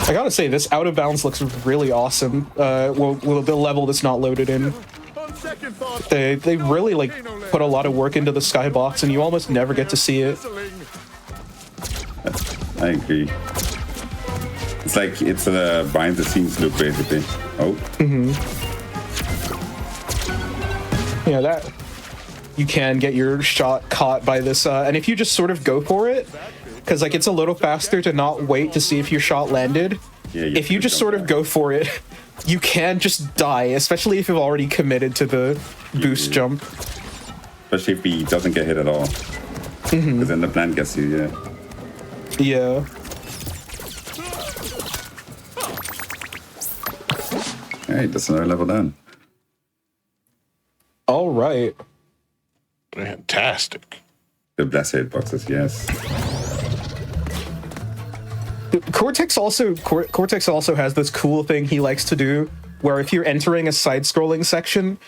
I gotta say, this out of bounds looks really awesome. Well, the level that's not loaded in. On second thought, They really like put a lot of work into the skybox, and you almost never get to see it. I agree. It's like it's a behind the scenes look, basically. Oh. Yeah, that you can get your shot caught by this, and if you just sort of go for it, because like it's a little faster to not wait to see if your shot landed. Yeah, If you just sort of go for it, you can just die, especially if you've already committed to the boost jump. Especially if he doesn't get hit at all. Because then the plant gets you, yeah. Yeah. Alright, that's another level done. All right. Fantastic. The blessed hitboxes, yes. Cortex also has this cool thing he likes to do where if you're entering a side-scrolling section,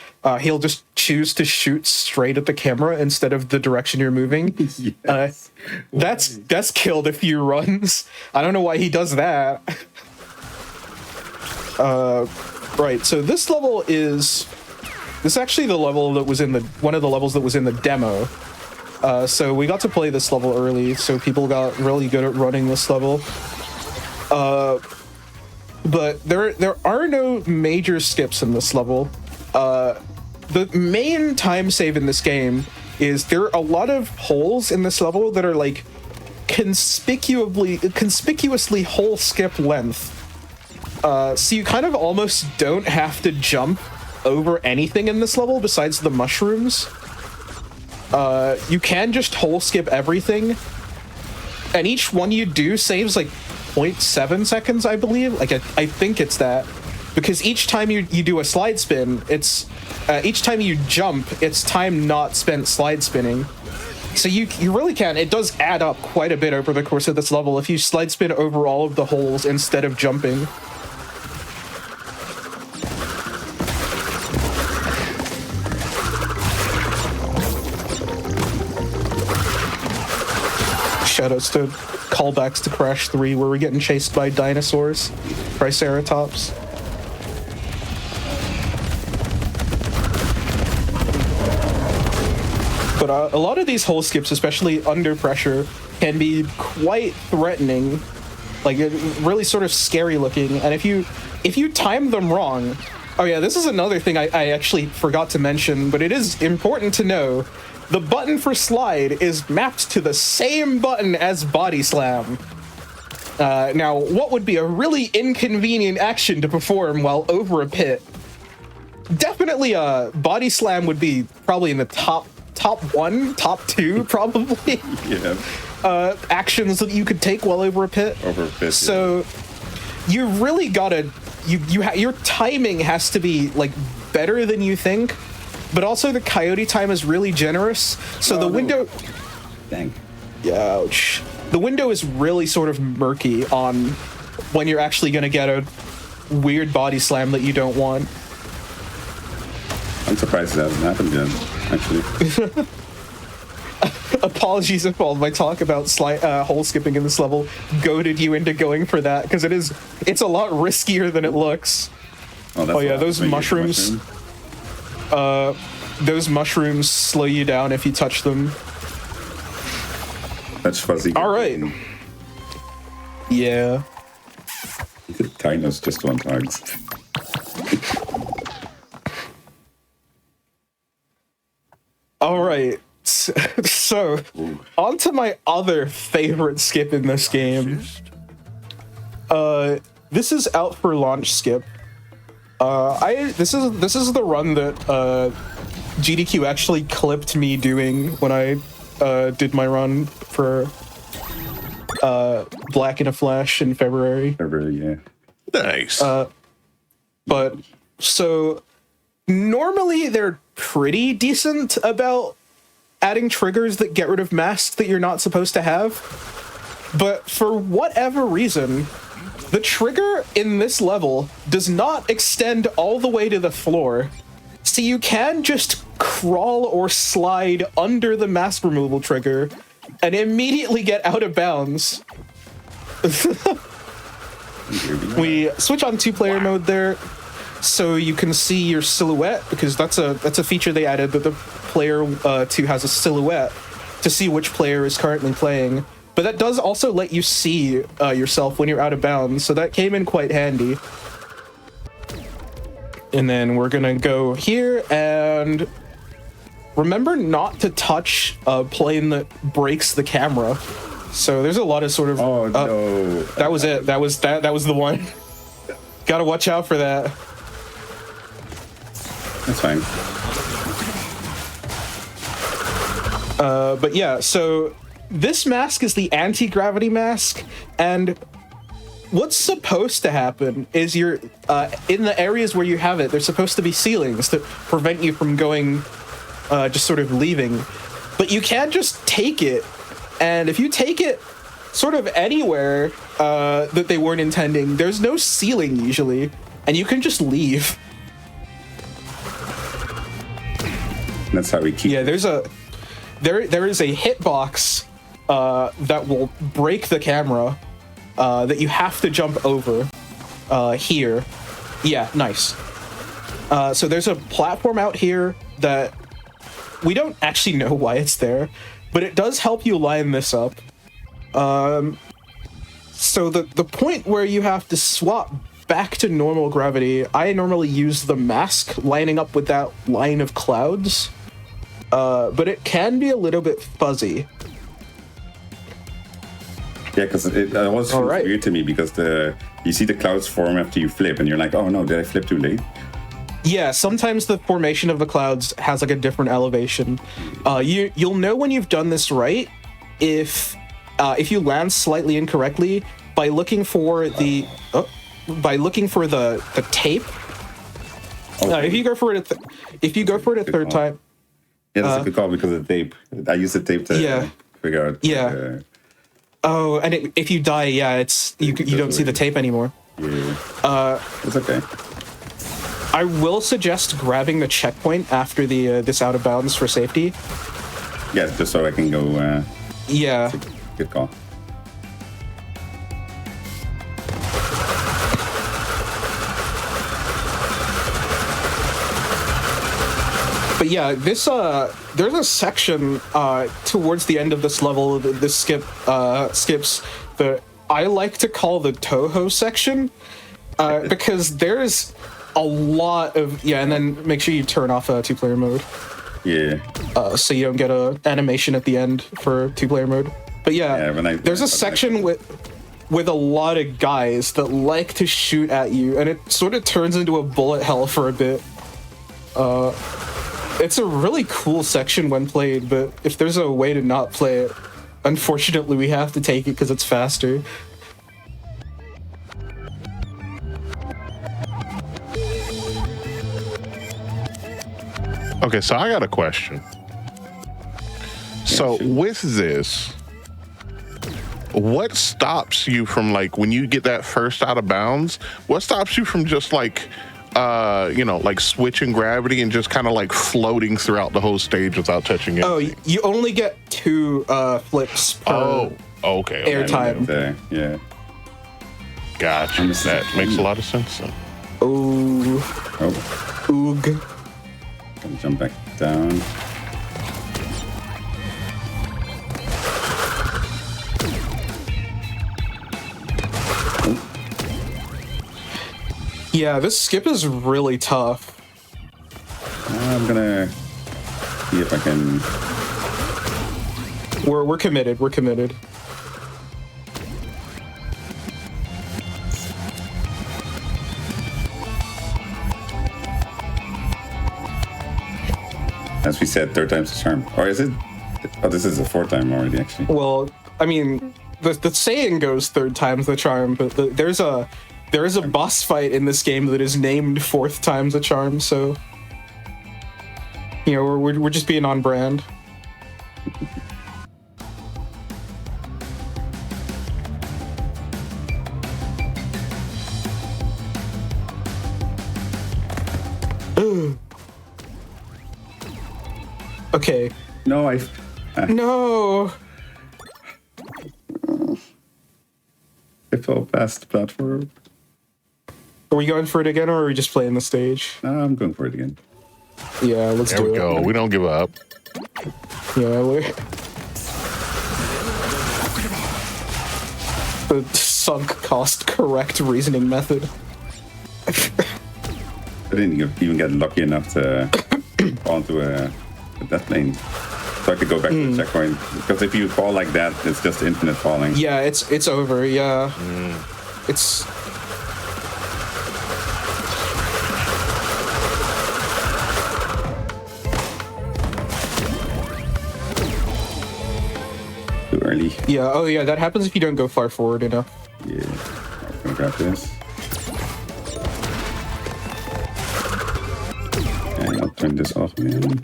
he'll just choose to shoot straight at the camera instead of the direction you're moving. Yes. That's killed a few runs. I don't know why he does that. Right, so this level is actually the level that was in one of the levels that was in the demo. So we got to play this level early, so people got really good at running this level. But there are no major skips in this level. The main time save in this game is there are a lot of holes in this level that are like conspicuously whole skip length. So you kind of almost don't have to jump over anything in this level besides the mushrooms. You can just whole skip everything, and each one you do saves like 0.7 seconds, I believe. Like I think it's that, because each time you do a slide spin, it's each time you jump, it's time not spent slide spinning. So you really can. It does add up quite a bit over the course of this level if you slide spin over all of the holes instead of jumping. Shoutouts to callbacks to Crash 3 where we're getting chased by dinosaurs, Triceratops. But a lot of these hole skips, especially under pressure, can be quite threatening, like really sort of scary looking. And if you time them wrong, oh yeah, this is another thing I actually forgot to mention, but it is important to know. The button for slide is mapped to the same button as body slam. Now, what would be a really inconvenient action to perform while over a pit? Definitely body slam would be probably in the top one, top two, probably. Yeah. Actions that you could take while over a pit. Over a pit. So you really gotta your timing has to be like better than you think. But also the coyote time is really generous, so the window... Dang. Ouch. The window is really sort of murky on when you're actually going to get a weird body slam that you don't want. I'm surprised that hasn't happened yet, actually. Apologies if all my talk about hole skipping in this level goaded you into going for that, because it's a lot riskier than it looks. Oh yeah, those mushrooms... those mushrooms slow you down if you touch them. That's fuzzy. All right. Yeah. You could kind us just one time. All right. So, on to my other favorite skip in this game. This is out for launch skip. This is the run that GDQ actually clipped me doing when I did my run for Black in a Flash in February. Yeah. Nice. But so normally they're pretty decent about adding triggers that get rid of masks that you're not supposed to have. But for whatever reason, the trigger in this level does not extend all the way to the floor, so you can just crawl or slide under the mask removal trigger and immediately get out of bounds. We switch on two-player mode there, so you can see your silhouette, because that's a feature they added, that the player 2 has a silhouette to see which player is currently playing. But that does also let you see yourself when you're out of bounds, so that came in quite handy. And then we're gonna go here, and remember not to touch a plane that breaks the camera. So there's a lot of sort of... Oh, no. That was it. That was the one. Gotta watch out for that. That's fine. But yeah, so... This mask is the anti-gravity mask, and what's supposed to happen is you're in the areas where you have it, there's supposed to be ceilings that prevent you from going, just sort of leaving. But you can't just take it, and if you take it sort of anywhere that they weren't intending, there's no ceiling usually. and you can just leave. That's how we keep. Yeah, there is a hitbox that will break the camera that you have to jump over here. Yeah, nice. So there's a platform out here that we don't actually know why it's there, but it does help you line this up. So the point where you have to swap back to normal gravity, I normally use the mask lining up with that line of clouds, but it can be a little bit fuzzy. Yeah, because it was weird to me because you see the clouds form after you flip, and you're like, oh no, did I flip too late? Yeah, sometimes the formation of the clouds has like a different elevation. You'll know when you've done this right if you land slightly incorrectly by looking for the tape. If you go for it a third time. Yeah, that's a good call because of the tape. I use the tape to figure out. Yeah. Oh, and if you die, it's you don't see the tape anymore. Yeah. It's okay. I will suggest grabbing the checkpoint after this out of bounds for safety. Yeah, just so I can go. Yeah. Good call. But yeah, this there's a section towards the end of this level, this skips that I like to call the Toho section, because there's a lot of and then make sure you turn off 2-player mode. Yeah. So you don't get a animation at the end for 2-player mode. But there's a section with a lot of guys that like to shoot at you, and it sort of turns into a bullet hell for a bit. It's a really cool section when played, but if there's a way to not play it, unfortunately we have to take it because it's faster. Okay, so I got a question. So with this, what stops you from, like, when you get that first out of bounds, what stops you from just like like switching gravity and just kind of like floating throughout the whole stage without touching it? Oh, you only get 2 flips per airtime. Okay. Yeah. Gotcha. That makes a lot of sense. Then. Oog. Gonna jump back down. Yeah, this skip is really tough. I'm gonna see if I can. We're committed. We're committed. As we said, 3rd time's the charm. Or is it? Oh, this is the 4th time already, actually. Well, I mean, the saying goes 3rd time's the charm, but there's a boss fight in this game that is named 4th time's the charm, so we're just being on brand. Okay. No, No. I fell past the platform. Are we going for it again, or are we just playing the stage? No, I'm going for it again. Yeah, let's do it. There we go. We don't give up. Yeah, the sunk cost correct reasoning method. I didn't even get lucky enough to fall into a death lane. So I could go back to the checkpoint. Because if you fall like that, it's just infinite falling. Yeah, it's over, yeah. It's... Too early. Yeah, oh yeah, that happens if you don't go far forward enough. Yeah. I'm gonna grab this. And I'll turn this off again.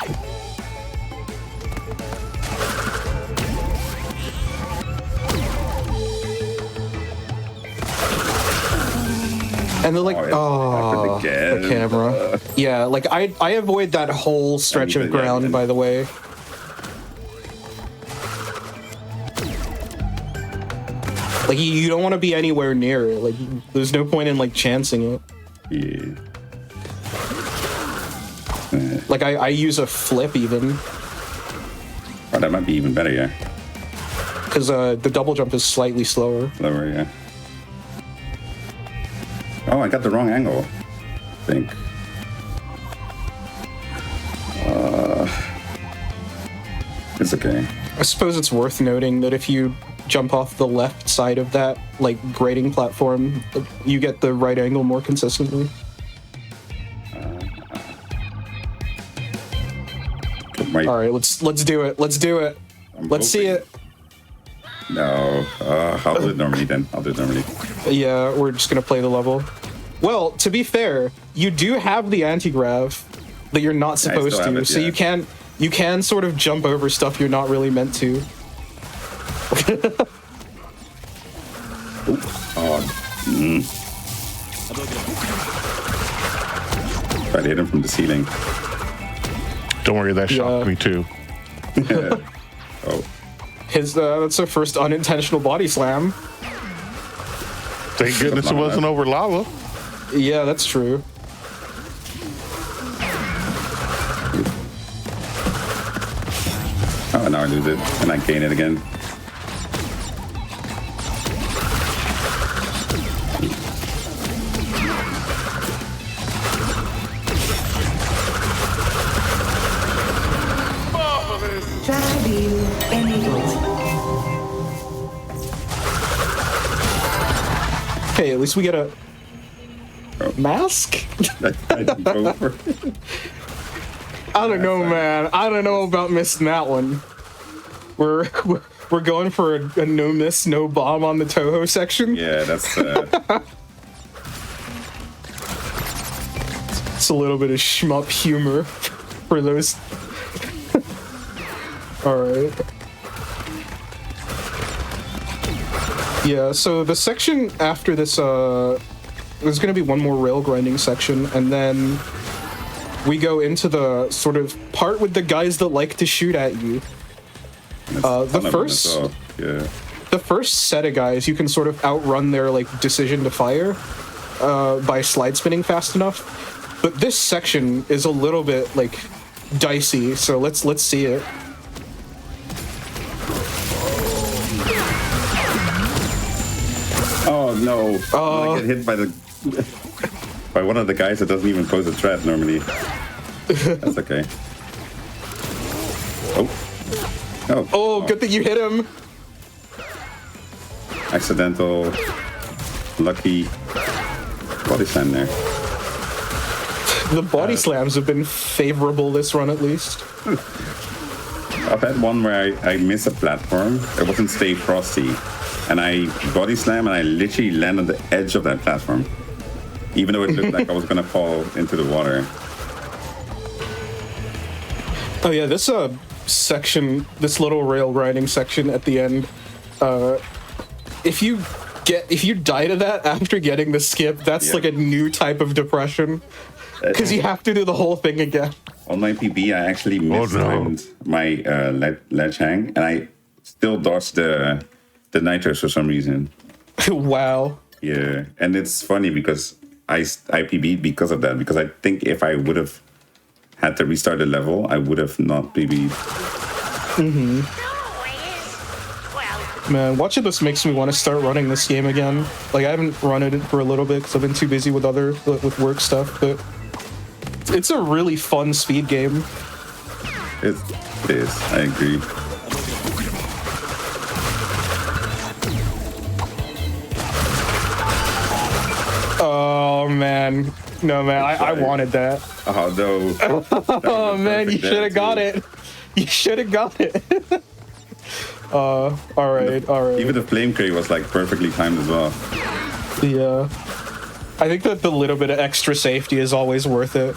And they're like, it's oh, again. the camera. Yeah, like I avoid that whole stretch of ground, by the way. Like, you don't want to be anywhere near it. Like, there's no point in, like, chancing it. Yeah. Like, I use a flip, even. Oh, that might be even better, yeah. Because the double jump is slightly slower. Slower, yeah. Oh, I got the wrong angle, I think. It's okay. I suppose it's worth noting that if you jump off the left side of that, like, grading platform, you get the right angle more consistently. All right, let's do it. Let's do it. Let's see it. No, I'll do it normally then. I'll do it normally. Yeah, we're just gonna play the level. Well, to be fair, you do have the anti-grav that you're not supposed to, so you can sort of jump over stuff you're not really meant to. Tried to hit him from the ceiling. Don't worry, that shocked me too. Oh. That's our first unintentional body slam. Thank goodness it wasn't over lava. Yeah, that's true. Oh, now I lose it, and I gain it again. Track view enabled. Hey, at least we get a mask? I didn't go for it. I don't know, man. I don't know about missing that one. We're going for a no miss, no bomb on the Toho section. Yeah, that's It's a little bit of shmup humor for those. All right. Yeah, so the section after this, there's gonna be one more rail grinding section, and then we go into the sort of part with the guys that like to shoot at you. The first set of guys, you can sort of outrun their like decision to fire by slide spinning fast enough. But this section is a little bit like dicey, so let's see it. Oh no! I get hit by by one of the guys that doesn't even pose a threat normally. That's okay. Oh, Good that you hit him. Accidental, lucky body slam there. The body slams have been favorable this run, at least. I've had one where I miss a platform. It wasn't Stay Frosty, and I body slam and I literally land on the edge of that platform, even though it looked like I was gonna fall into the water. Oh yeah, this section, this little rail grinding section at the end, if you die to that after getting the skip, that's like a new type of depression, because you have to do the whole thing again. On my PB, I actually mistimed my ledge hang, and I still dodged the nitros for some reason. Wow. Yeah, and it's funny because I PB'd because of that, because I think if I would have had to restart the level, I would have not PB'd. Man, watching this makes me want to start running this game again. Like, I haven't run it for a little bit because I've been too busy with work stuff, but it's a really fun speed game. It is, I agree. Oh man, no man, I wanted that. Oh no! Oh man, you should have got it. You should have got it. All right. Even the flame crate was like perfectly timed as well. Yeah, I think that the little bit of extra safety is always worth it.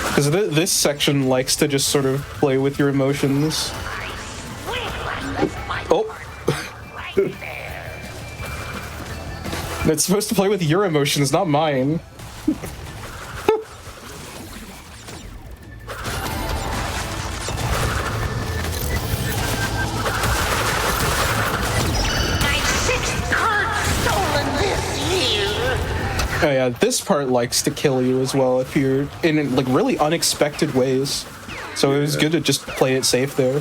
Because this section likes to just sort of play with your emotions. Oh. It's supposed to play with your emotions, not mine. Oh yeah, this part likes to kill you as well if you're in like really unexpected ways. So it was good to just play it safe there.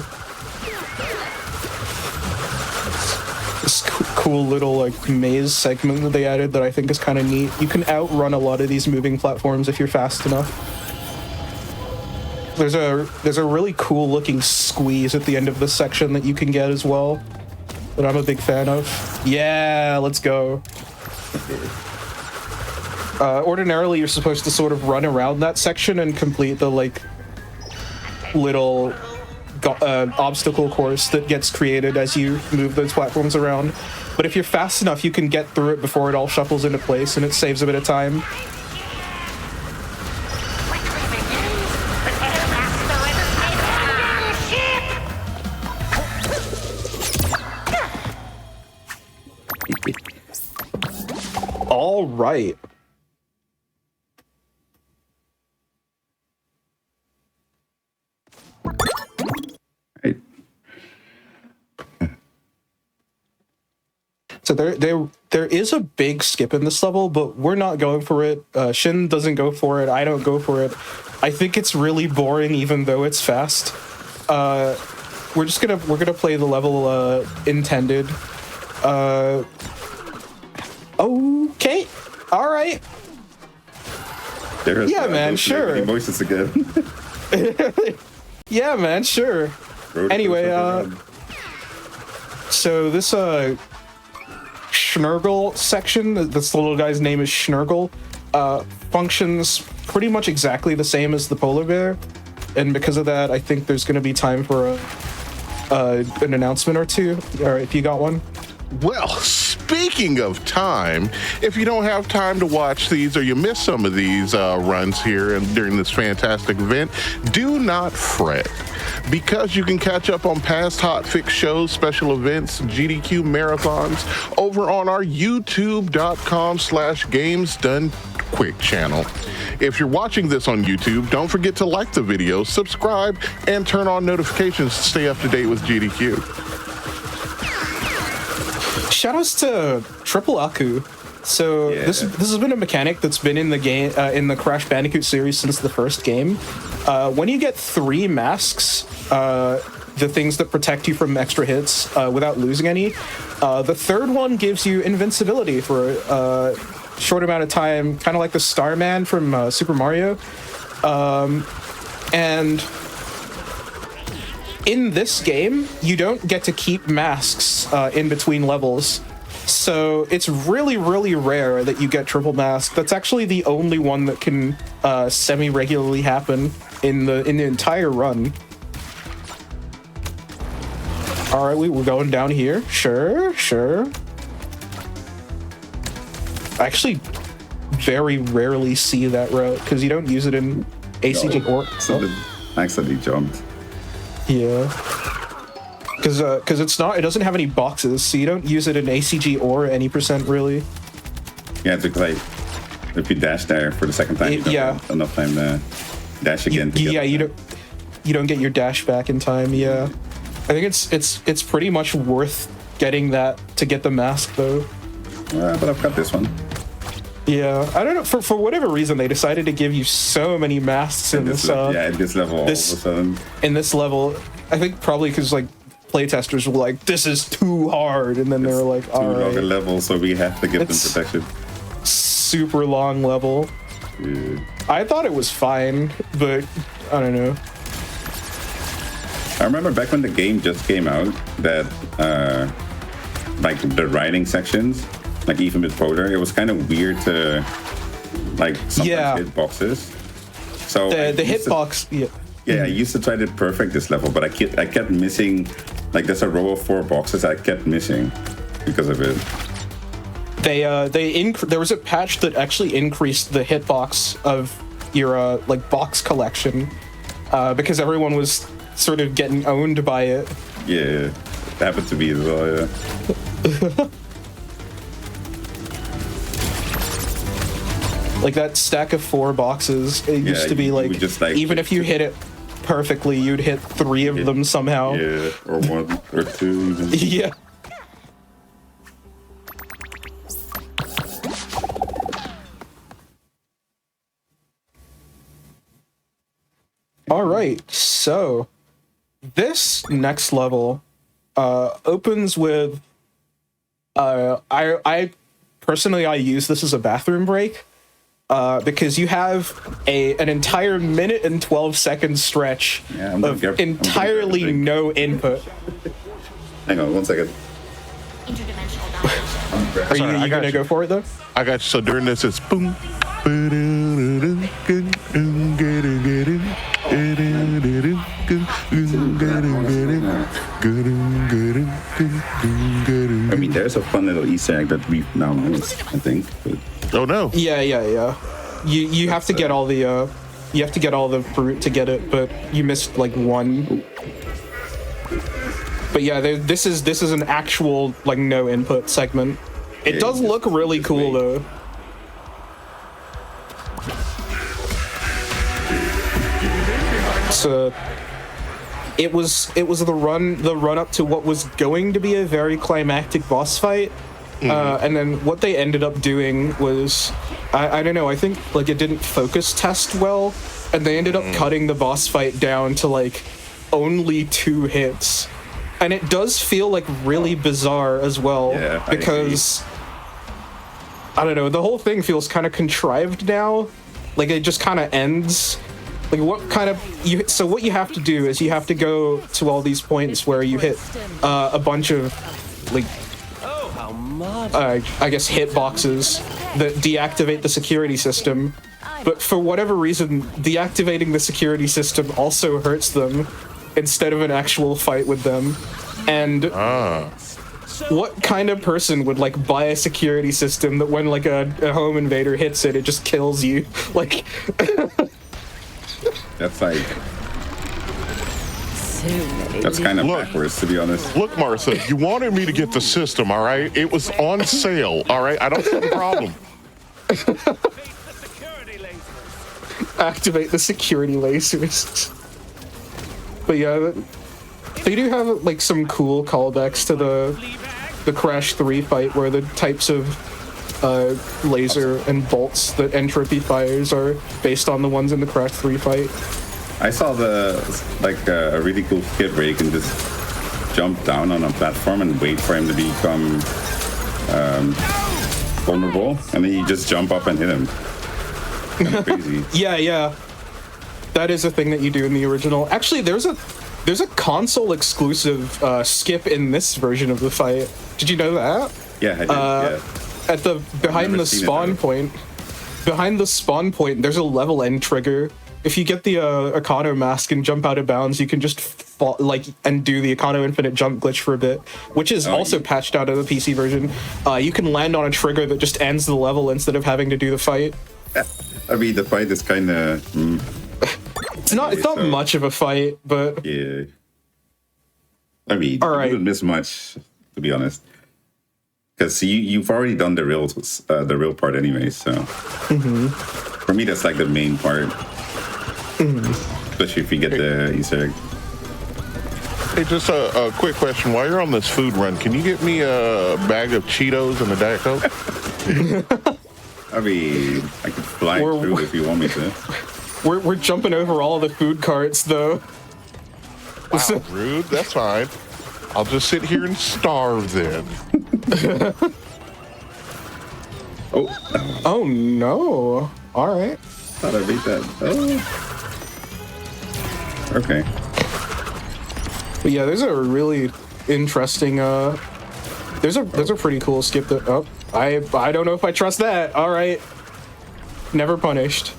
This cool little like maze segment that they added that I think is kind of neat. You can outrun a lot of these moving platforms if you're fast enough. There's a really cool looking squeeze at the end of this section that you can get as well, that I'm a big fan of. Yeah, let's go. Ordinarily, you're supposed to sort of run around that section and complete the like little obstacle course that gets created as you move those platforms around. But if you're fast enough, you can get through it before it all shuffles into place, and it saves a bit of time. All right. So there is a big skip in this level, but we're not going for it. Shin doesn't go for it. I don't go for it. I think it's really boring, even though it's fast. We're gonna play the level intended. Okay, all right. There's, yeah, man, sure. Voices again. Yeah, man, sure. Anyway, so this Schnurgle section, this little guy's name is Schnurgle, functions pretty much exactly the same as the polar bear, and because of that, I think there's going to be time for an announcement or two, or if you got one. Well, speaking of time, if you don't have time to watch these or you miss some of these runs here and during this fantastic event, do not fret, because you can catch up on past HotFix shows, special events, GDQ marathons over on our youtube.com/GamesDoneQuick channel. If you're watching this on YouTube, don't forget to like the video, subscribe, and turn on notifications to stay up to date with GDQ. Shoutouts to Triple Aku. So yeah. This has been a mechanic that's been in the game in the Crash Bandicoot series since the first game. When you get 3 masks, the things that protect you from extra hits without losing any, the third one gives you invincibility for a short amount of time, kind of like the Starman from Super Mario. And in this game, you don't get to keep masks in between levels. So it's really, really rare that you get triple mask. That's actually the only one that can semi-regularly happen in the entire run. All right, we're going down here. Sure. I actually very rarely see that route because you don't use it in ACG or. Accidentally jumped. Yeah. Because it doesn't have any boxes, so you don't use it in ACG or any % really. Yeah, it's like if you dash there for the second time, you don't have enough time to dash again. You don't get your dash back in time. Yeah, I think it's pretty much worth getting that to get the mask though. But I've got this one. Yeah, I don't know, for whatever reason they decided to give you so many masks in this level. In this level, all of a sudden. In this level, I think probably because like playtesters were like, this is too hard, and then they were like, all right, too long a level, so we have to give them protection. Super long level. Yeah. I thought it was fine, but I don't know. I remember back when the game just came out that like the riding sections, like even with Polar, it was kind of weird to like sometimes hit boxes. So the hitbox, I used to try to perfect this level, but I kept missing. Like there's a row of 4 boxes I kept missing because of it. There was a patch that actually increased the hitbox of your like box collection because everyone was sort of getting owned by it. Yeah, it happened to me as well. Yeah. Like that stack of 4 boxes, it used to be you like, would just, like, even if you hit it perfectly, you'd hit 3 of them somehow. Yeah, or 1 or 2 even. Yeah. All right, so this next level opens with I personally I use this as a bathroom break because you have an entire minute and 12 second stretch of entirely no input. Hang on 1 second. Are you gonna go for it though? I got you. So during this, it's boom. I mean, there's a fun little Easter egg that we've now missed, I think. But Oh no. Yeah. You have to get all the fruit to get it, but you missed like 1. But yeah, this is an actual like no input segment. It does look really cool though. So it was the run up to what was going to be a very climactic boss fight. And then what they ended up doing was, I don't know, I think like it didn't focus test well, and they ended up cutting the boss fight down to like only 2 hits. And it does feel like really bizarre as well, because I don't know, the whole thing feels kind of contrived now. Like it just kind of ends. Like so what you have to do is you have to go to all these points where you hit a bunch of like I guess hit boxes that deactivate the security system, but for whatever reason deactivating the security system also hurts them instead of an actual fight with them. And what kind of person would like buy a security system that when like a home invader hits it just kills you? Like that's like that's kind of backwards, to be honest. Look, Martha, you wanted me to get the system, all right? It was on sale, all right? I don't see the problem. Activate the security lasers. But yeah, they do have like some cool callbacks to the Crash 3 fight where the types of laser and bolts that Entropy fires are based on the ones in the Crash 3 fight. I saw a really cool skit where you can just jump down on a platform and wait for him to become vulnerable, and then you just jump up and hit him. Kind of crazy. Yeah. That is a thing that you do in the original. Actually, there's a console exclusive skip in this version of the fight. Did you know that? Yeah, I did. Yeah. At the behind the spawn point, there's a level end trigger. If you get the Econo mask and jump out of bounds, you can just fall, and do the Econo infinite jump glitch for a bit, which is also patched out of the PC version. You can land on a trigger that just ends the level instead of having to do the fight. I mean, the fight is kind of. It's not much of a fight, but yeah. I mean, all right. You didn't miss much, to be honest, because you've already done the real part anyway. So for me, that's like the main part. Especially if you get the Easter egg. Hey, just a quick question. While you're on this food run, can you get me a bag of Cheetos and a Diet Coke? I mean, I could fly through if you want me to. We're jumping over all the food carts, though. Wow, rude. That's fine. I'll just sit here and starve then. Oh no! All right. Thought I beat that. Oh. Okay. But yeah, there's a really interesting. There's a pretty cool skip that. Oh, I don't know if I trust that. All right. Never punished.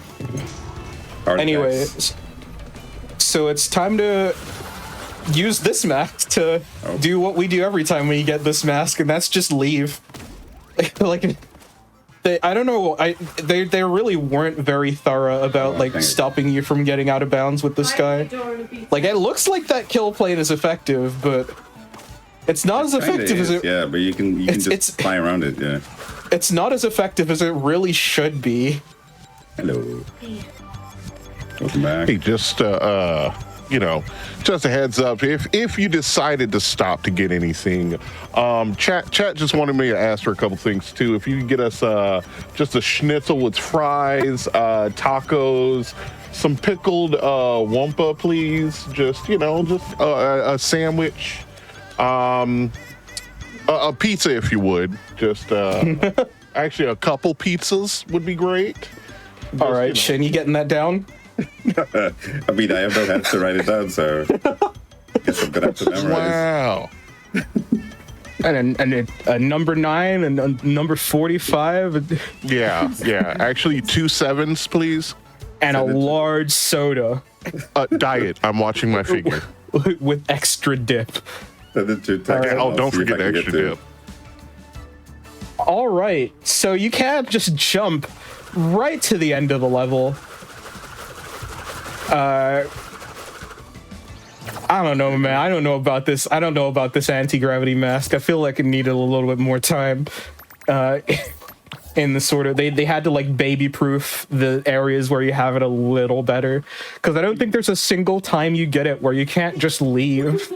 Anyway, so it's time to use this mask to do what we do every time we get this mask, and that's just leave. I don't know. They really weren't very thorough about stopping you from getting out of bounds with this guy. Like, it looks like that kill plane is effective, but it's not as effective as it. Yeah, but you can just fly around it. Yeah. It's not as effective as it really should be. Hello. Welcome back. Hey, just you know, just a heads up. If you decided to stop to get anything, chat just wanted me to ask for a couple things too. If you could get us just a schnitzel with fries, tacos, some pickled wampa, please. Just a sandwich, a pizza if you would. Just actually a couple pizzas would be great. Just, All right, Shin, you getting that down? I mean, I have no hands to write it down, so I guess I'm gonna have to memorize. Wow. And a number 9 and a number 45. Yeah. Actually, 2 7s, please. And a large soda Diet. I'm watching my figure. with extra dip. Send it to text, and Oh, I'll don't see if forget I the can extra get to dip. it. All right, so you can't just jump right to the end of the level. I don't know, man. I don't know about this. I don't know about this anti-gravity mask. I feel like it needed a little bit more time. In the sort of they had to like baby-proof the areas where you have it a little better, because I don't think there's a single time you get it where you can't just leave.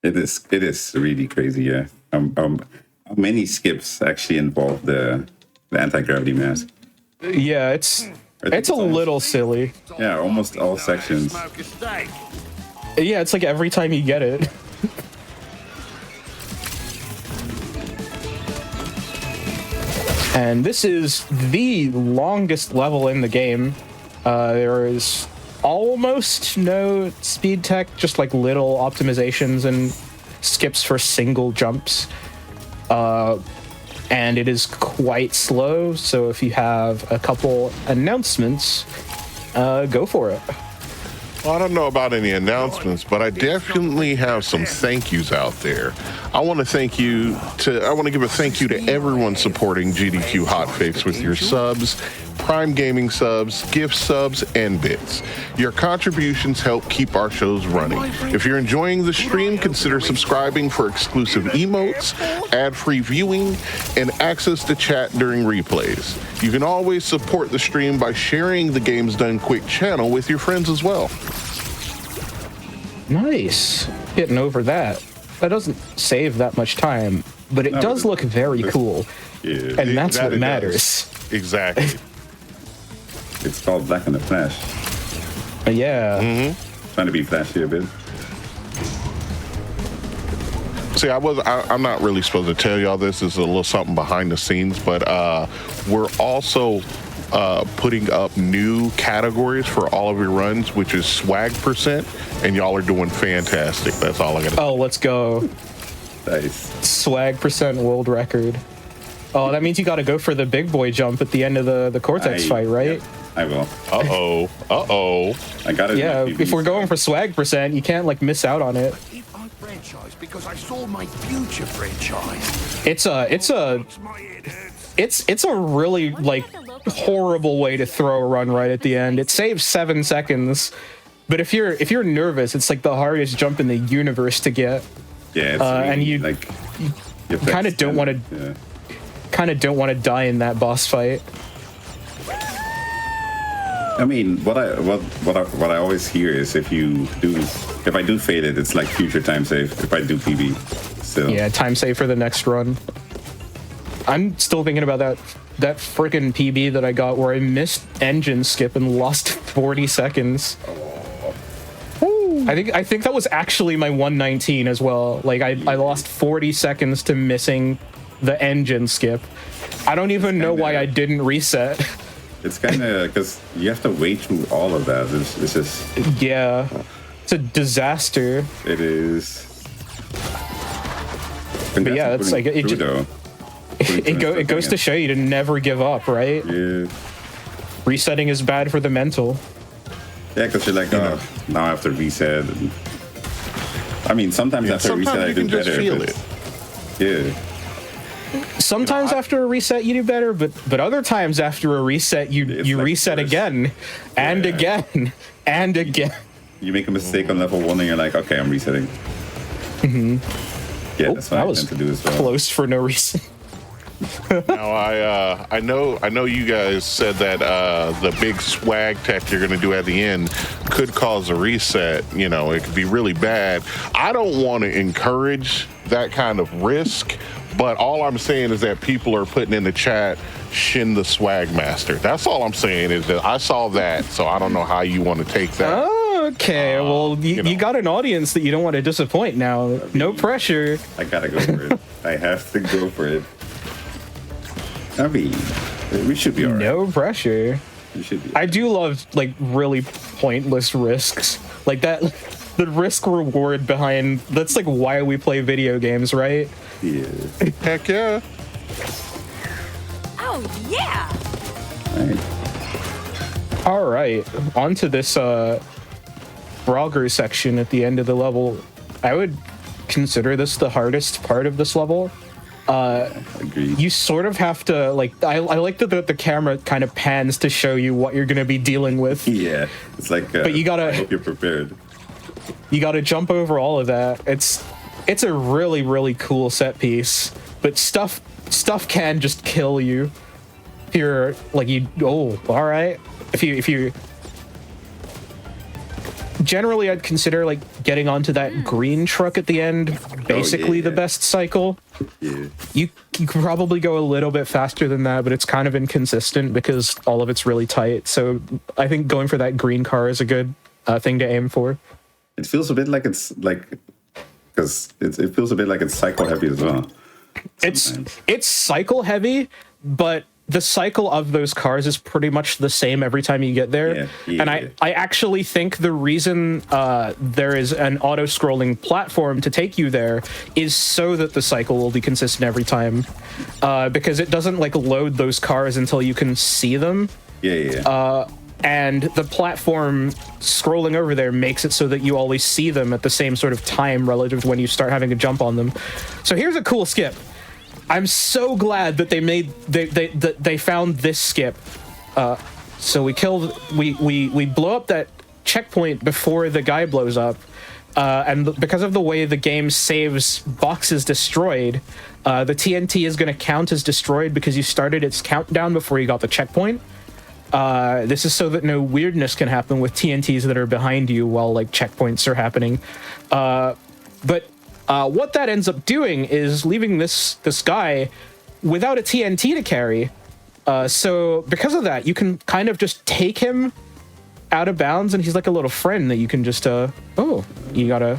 It is really crazy, yeah. How many skips actually involve the anti-gravity mask? Yeah, it's a little silly. Yeah, almost all sections. Yeah, it's like every time you get it. And this is the longest level in the game. There is almost no speed tech, just like little optimizations and skips for single jumps. And it is quite slow, so if you have a couple announcements, go for it. Well, I don't know about any announcements, but I definitely have some thank yous out there. I want to give a thank you to everyone supporting GDQ HotFix with your subs, Prime Gaming subs, gift subs, and bits. Your contributions help keep our shows running. If you're enjoying the stream, consider subscribing for exclusive emotes, ad-free viewing, and access to chat during replays. You can always support the stream by sharing the Games Done Quick channel with your friends as well. Nice. Getting over that. That doesn't save that much time, but it does look very cool. Yeah. And that's That what it matters. does. Exactly. It's called Black in the Flash. Yeah. Trying to be flashy a bit. See, I'm not really supposed to tell y'all this. This is a little something behind the scenes, but we're also putting up new categories for all of your runs, which is swag %, and y'all are doing fantastic. That's all I got to say. Oh, let's go. Nice. Swag % world record. Oh, that means you got to go for the big boy jump at the end of the Cortex fight, right? Yeah, I will. Uh-oh. I got it. Yeah, if we're going for swag %, you can't like miss out on it. I franchise because I saw my future franchise. It's a really like horrible way to throw a run right at the end. It saves 7 seconds, but if you're nervous, it's like the hardest jump in the universe to get. Yeah, it's really, and you like kind of don't want to die in that boss fight. I mean, what I always hear is if I do fade it, it's like future time save. If I do PB, still. Yeah, time save for the next run. I'm still thinking about that freaking PB that I got where I missed engine skip and lost 40 seconds. I think that was actually my 119 as well. Like I lost 40 seconds to missing the engine skip. I don't even know why I didn't reset. It's kind of because you have to wait through all of that. It's just Yeah, it's a disaster. It is. But yeah, it's like it goes to show you to never give up, right? Yeah. Resetting is bad for the mental. Yeah, because you're like, oh, now I have to reset. And, I mean, sometimes after sometimes reset, I you do can just better. feel but- Yeah. Sometimes after a reset you do better, but other times after a reset you like reset worse. again and Yeah. again and again. You make a mistake on level 1 and you're like, okay, I'm resetting. Yeah, that's what That I was tend to do as well. close for no reason. Now I know you guys said that the big swag tech you're gonna do at the end could cause a reset. You know, it could be really bad. I don't want to encourage that kind of risk, but all I'm saying is that people are putting in the chat Shin the Swag Master. That's all I'm saying is that I saw that, so I don't know how you want to take that. Okay, well, you got an audience that you don't want to disappoint now. No pressure. I gotta go for it. I have to go for it. I mean, we should be alright. No pressure. We should be. I do love like really pointless risks like that. The risk reward behind that's like why we play video games, right? Yeah. Heck yeah. Oh, yeah! All right. All right, on to this Brogger section at the end of the level. I would consider this the hardest part of this level. Agreed. You sort of have to like. I like that the camera kind of pans to show you what you're going to be dealing with. Yeah, it's like. But you gotta. I hope you're prepared. You got to jump over all of that. It's a really really cool set piece, but stuff can just kill you. If you're like all right. If you generally, I'd consider like getting onto that green truck at the end, basically the best cycle. Yeah. You could probably go a little bit faster than that, but it's kind of inconsistent because all of it's really tight. So I think going for that green car is a good thing to aim for. It feels a bit like it's like because it feels a bit like it's cycle heavy as well. Sometimes. It's cycle heavy, but the cycle of those cars is pretty much the same every time you get there. Yeah, and I actually think the reason there is an auto-scrolling platform to take you there is so that the cycle will be consistent every time. Because it doesn't like load those cars until you can see them. Yeah. And the platform scrolling over there makes it so that you always see them at the same sort of time relative to when you start having to jump on them. So here's a cool skip. I'm so glad that they found this skip. So we blow up that checkpoint before the guy blows up, and because of the way the game saves boxes destroyed, the TNT is going to count as destroyed because you started its countdown before you got the checkpoint. This is so that no weirdness can happen with TNTs that are behind you while like checkpoints are happening. But what that ends up doing is leaving this guy without a TNT to carry. So because of that, you can kind of just take him out of bounds, and he's like a little friend that you can just you gotta.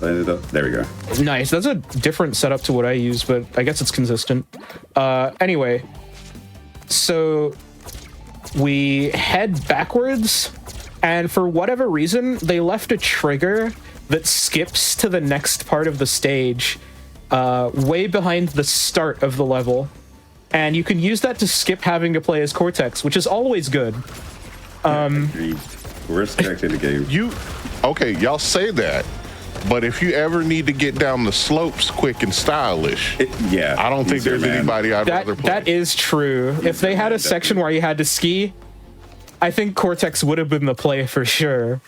There we go. Nice. That's a different setup to what I use, but I guess it's consistent. Anyway, so we head backwards, and for whatever reason, they left a trigger that skips to the next part of the stage, way behind the start of the level. And you can use that to skip having to play as Cortex, which is always good. Agreed. Worst character in the game. Okay, y'all say that, but if you ever need to get down the slopes quick and stylish, I don't think there's anybody I'd rather play. That is true. If they had a section where you had to ski, I think Cortex would have been the play for sure.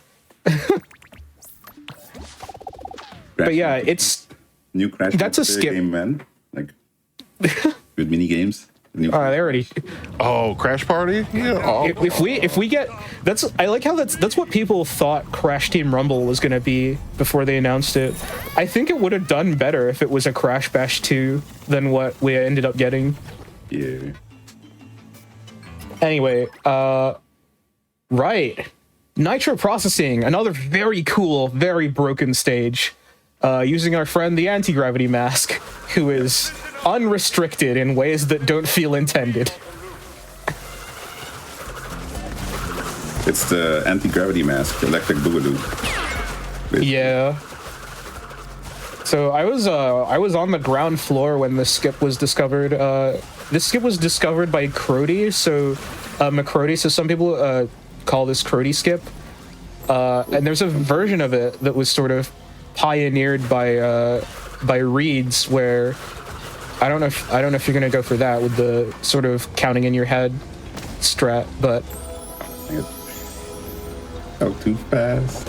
But yeah, it's new Crash. That's a skip game, man. Like good mini games. They already. Oh, Crash Party. Yeah. If we get I like how that's what people thought Crash Team Rumble was going to be before they announced it. I think it would have done better if it was a Crash Bash 2 than what we ended up getting. Yeah. Anyway, right. Nitro Processing, another very cool, very broken stage. Using our friend the Anti-Gravity Mask, who is unrestricted in ways that don't feel intended. It's the Anti-Gravity Mask, Electric Boogaloo. Yeah. So I was on the ground floor when this skip was discovered. This skip was discovered by Crody, so McCrody, so some people call this Crody skip. And there's a version of it that was sort of pioneered by Reeds, where I don't know if you're gonna go for that with the sort of counting in your head strat, but oh, too fast.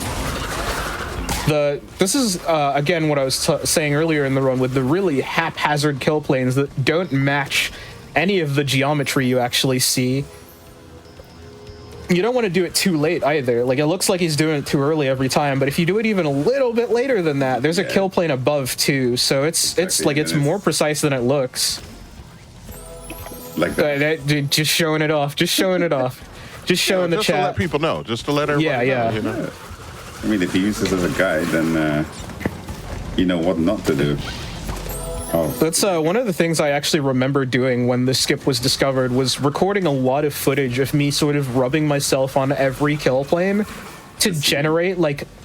This is again what I was saying earlier in the run with the really haphazard kill planes that don't match any of the geometry you actually see. You don't want to do it too late either. Like, it looks like he's doing it too early every time, but if you do it even a little bit later than that, there's a kill plane above too, so it's more precise than it looks. Like that. Just showing it off. Just showing it off. Just showing the just chat. to let people know. Just to let everybody know. You know? I mean, if you use this as a guide, then you know what not to do. Oh. That's one of the things I actually remember doing when the skip was discovered was recording a lot of footage of me sort of rubbing myself on every kill plane to generate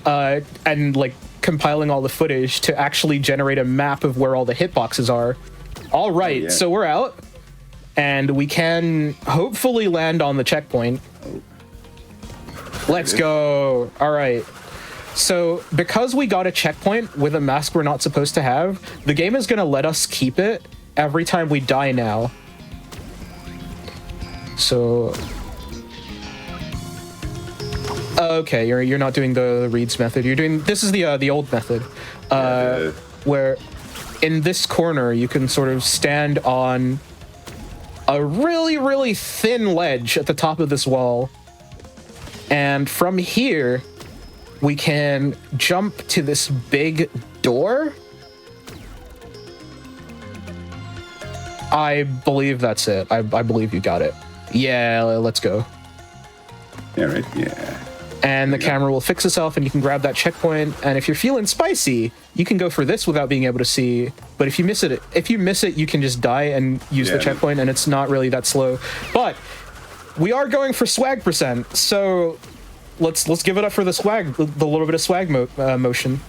and compiling all the footage to actually generate a map of where all the hitboxes are. All right, so we're out and we can hopefully land on the checkpoint. Let's go. All right. So, because we got a checkpoint with a mask we're not supposed to have, the game is going to let us keep it every time we die now. So... Okay, you're not doing the reads method. You're doing... This is the old method. Where in this corner, you can sort of stand on a really, really thin ledge at the top of this wall. And from here... we can jump to this big door. I believe that's it. I believe you got it. Yeah, let's go. Yeah, right? Yeah. And the camera will fix itself and you can grab that checkpoint. And if you're feeling spicy, you can go for this without being able to see. But if you miss it, you can just die and use the checkpoint and it's not really that slow. But we are going for swag percent, so let's give it up for the swag, the little bit of swag motion.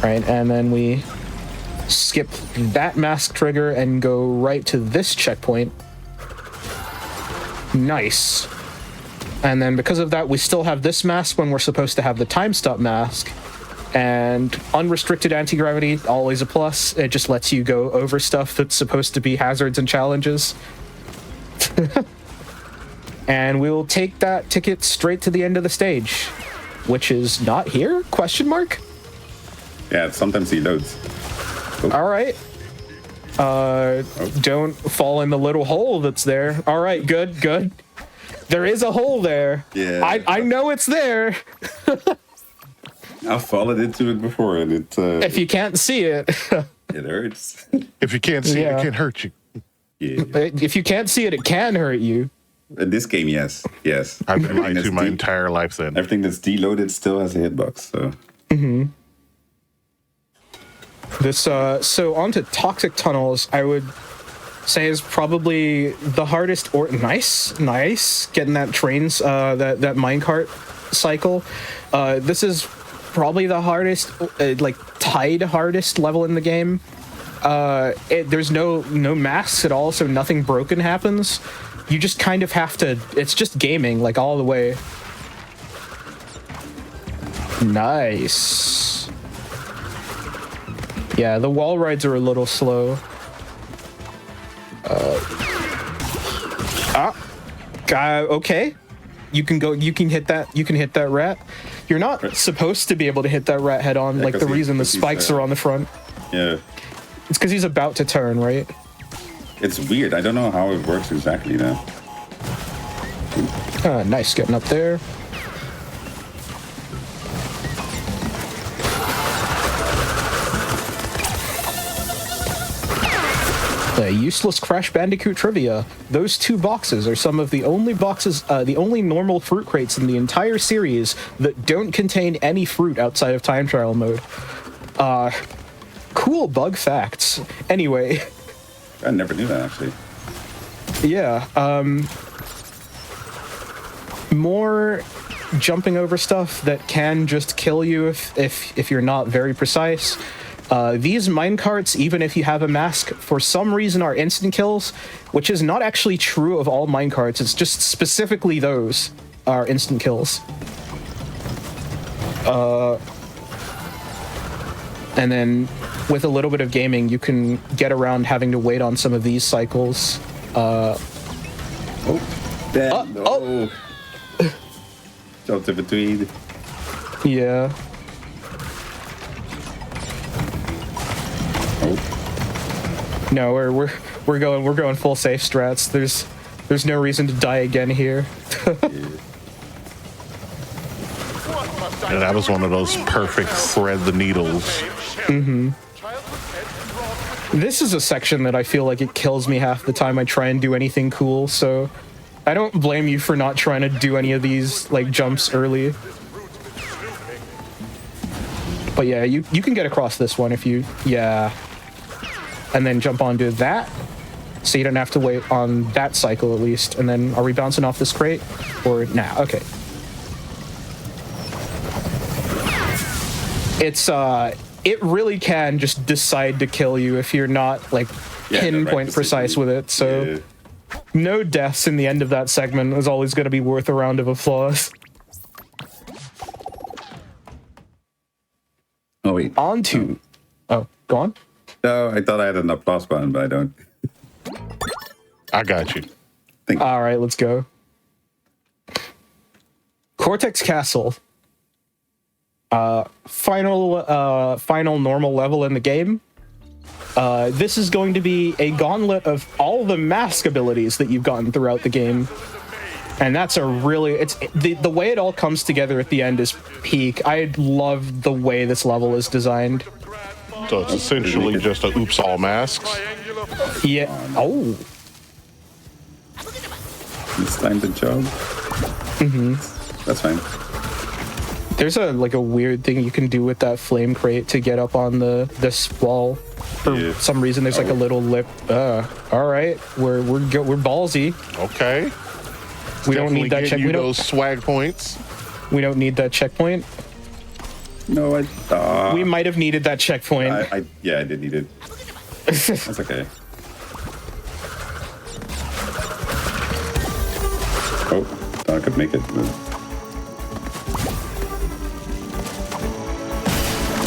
Right, and then we skip that mask trigger and go right to this checkpoint. Nice. And then because of that, we still have this mask when we're supposed to have the time stop mask. And unrestricted anti-gravity, always a plus. It just lets you go over stuff that's supposed to be hazards and challenges. And we'll take that ticket straight to the end of the stage, which is not here? Question mark? Yeah, sometimes he loads. Oh. All right. Don't fall in the little hole that's there. All right, good. There is a hole there. Yeah. I know it's there. I've fallen into it before, and it... if you can't see it... it hurts. If you can't see it, it can hurt you. Yeah. If you can't see it, it can hurt you. In this game, yes. I've been lying to my entire life then. Everything that's deloaded still has a hitbox, so... Mm-hmm. This, so onto Toxic Tunnels, I would say is probably the hardest, or nice, getting that trains, that minecart cycle. This is probably the hardest, tied hardest level in the game. There's no masks at all, so nothing broken happens. You just kind of have to, it's just gaming, all the way. Nice. Yeah, the wall rides are a little slow. Okay. You can hit that rat. You're not supposed to be able to hit that rat head on, the reason the spikes are on the front. Yeah. It's because he's about to turn, right? It's weird. I don't know how it works exactly now. Nice getting up there. Useless Crash Bandicoot trivia. Those two boxes are some of the only boxes, the only normal fruit crates in the entire series that don't contain any fruit outside of time trial mode. Cool bug facts. Anyway. I never knew that, actually. Yeah, more jumping over stuff that can just kill you if you're not very precise. These minecarts, even if you have a mask, for some reason are instant kills, which is not actually true of all minecarts. It's just specifically those are instant kills. And then with a little bit of gaming, you can get around having to wait on some of these cycles. Jumped in between. Yeah. Oh, No, we're going full safe strats. There's no reason to die again here. And that was one of those perfect thread the needles. Mm-hmm. This is a section that I feel like it kills me half the time I try and do anything cool, so I don't blame you for not trying to do any of these like jumps early. But yeah, you can get across this one if you, yeah. And then jump onto that, so you don't have to wait on that cycle at least. And then, are we bouncing off this crate? Or, nah, okay. It's, it really can just decide to kill you if you're not, like, pinpoint precise with it, so... No deaths in the end of that segment is always going to be worth a round of applause. oh wait. On to... Oh, go on? No, I thought I had an applause button, but I don't. I got you. All right, let's go. Cortex Castle. Final normal level in the game. This is going to be a gauntlet of all the mask abilities that you've gotten throughout the game. And that's a really, it's the way it all comes together at the end is peak. I love the way this level is designed. So it's essentially just a oops all masks. Yeah. Oh. It's time to jump. Mm-hmm. That's fine. There's a weird thing you can do with that flame crate to get up on this wall. For some reason, there's like a little lip. All right, we're ballsy. Okay. We don't need that check. We those swag points. We don't need that checkpoint. No, we might have needed that checkpoint. Yeah, I did need it. That's okay. Oh, thought I could make it.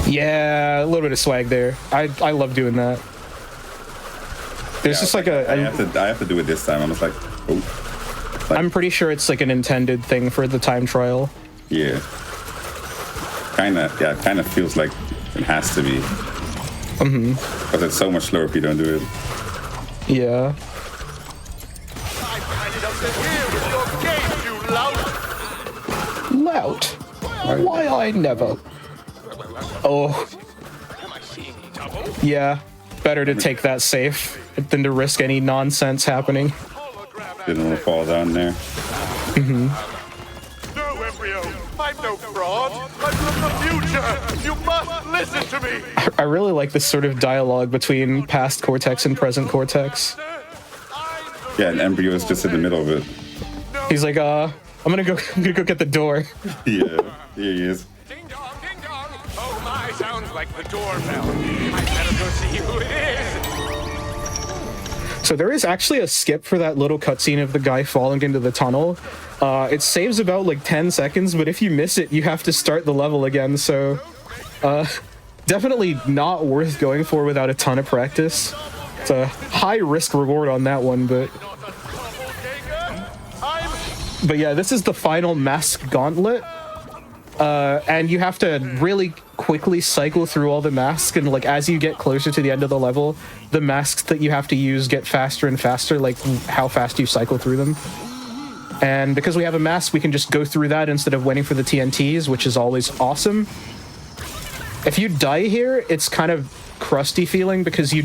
Yeah, a little bit of swag there. I love doing that. There's just like I have to do it this time. I'm just like, oh. I'm pretty sure it's like an intended thing for the time trial. Yeah. It kind of feels like it has to be. Mm-hmm. Because it's so much slower if you don't do it. Yeah. Lout. Why I never. Oh. Yeah. Better to take that safe than to risk any nonsense happening. Didn't want to fall down there. Mm-hmm. No, Embryo. I'm no fraud. I'm from the future. You must listen to me. I really like this sort of dialogue between past Cortex and present Cortex. Yeah, and Embryo is just in the middle of it. He's like, I'm gonna go get the door. Yeah, here he is. Ding dong, ding dong. Oh my, sounds like the doorbell. I better go see who it is. So there is actually a skip for that little cutscene of the guy falling into the tunnel. It saves about like 10 seconds, but if you miss it, you have to start the level again. So definitely not worth going for without a ton of practice. It's a high risk reward on that one, but yeah, this is the final mask gauntlet. And you have to really quickly cycle through all the masks, and like as you get closer to the end of the level, the masks that you have to use get faster and faster, like how fast you cycle through them. And because we have a mask, we can just go through that instead of waiting for the TNTs, which is always awesome. If you die here, it's kind of crusty feeling because you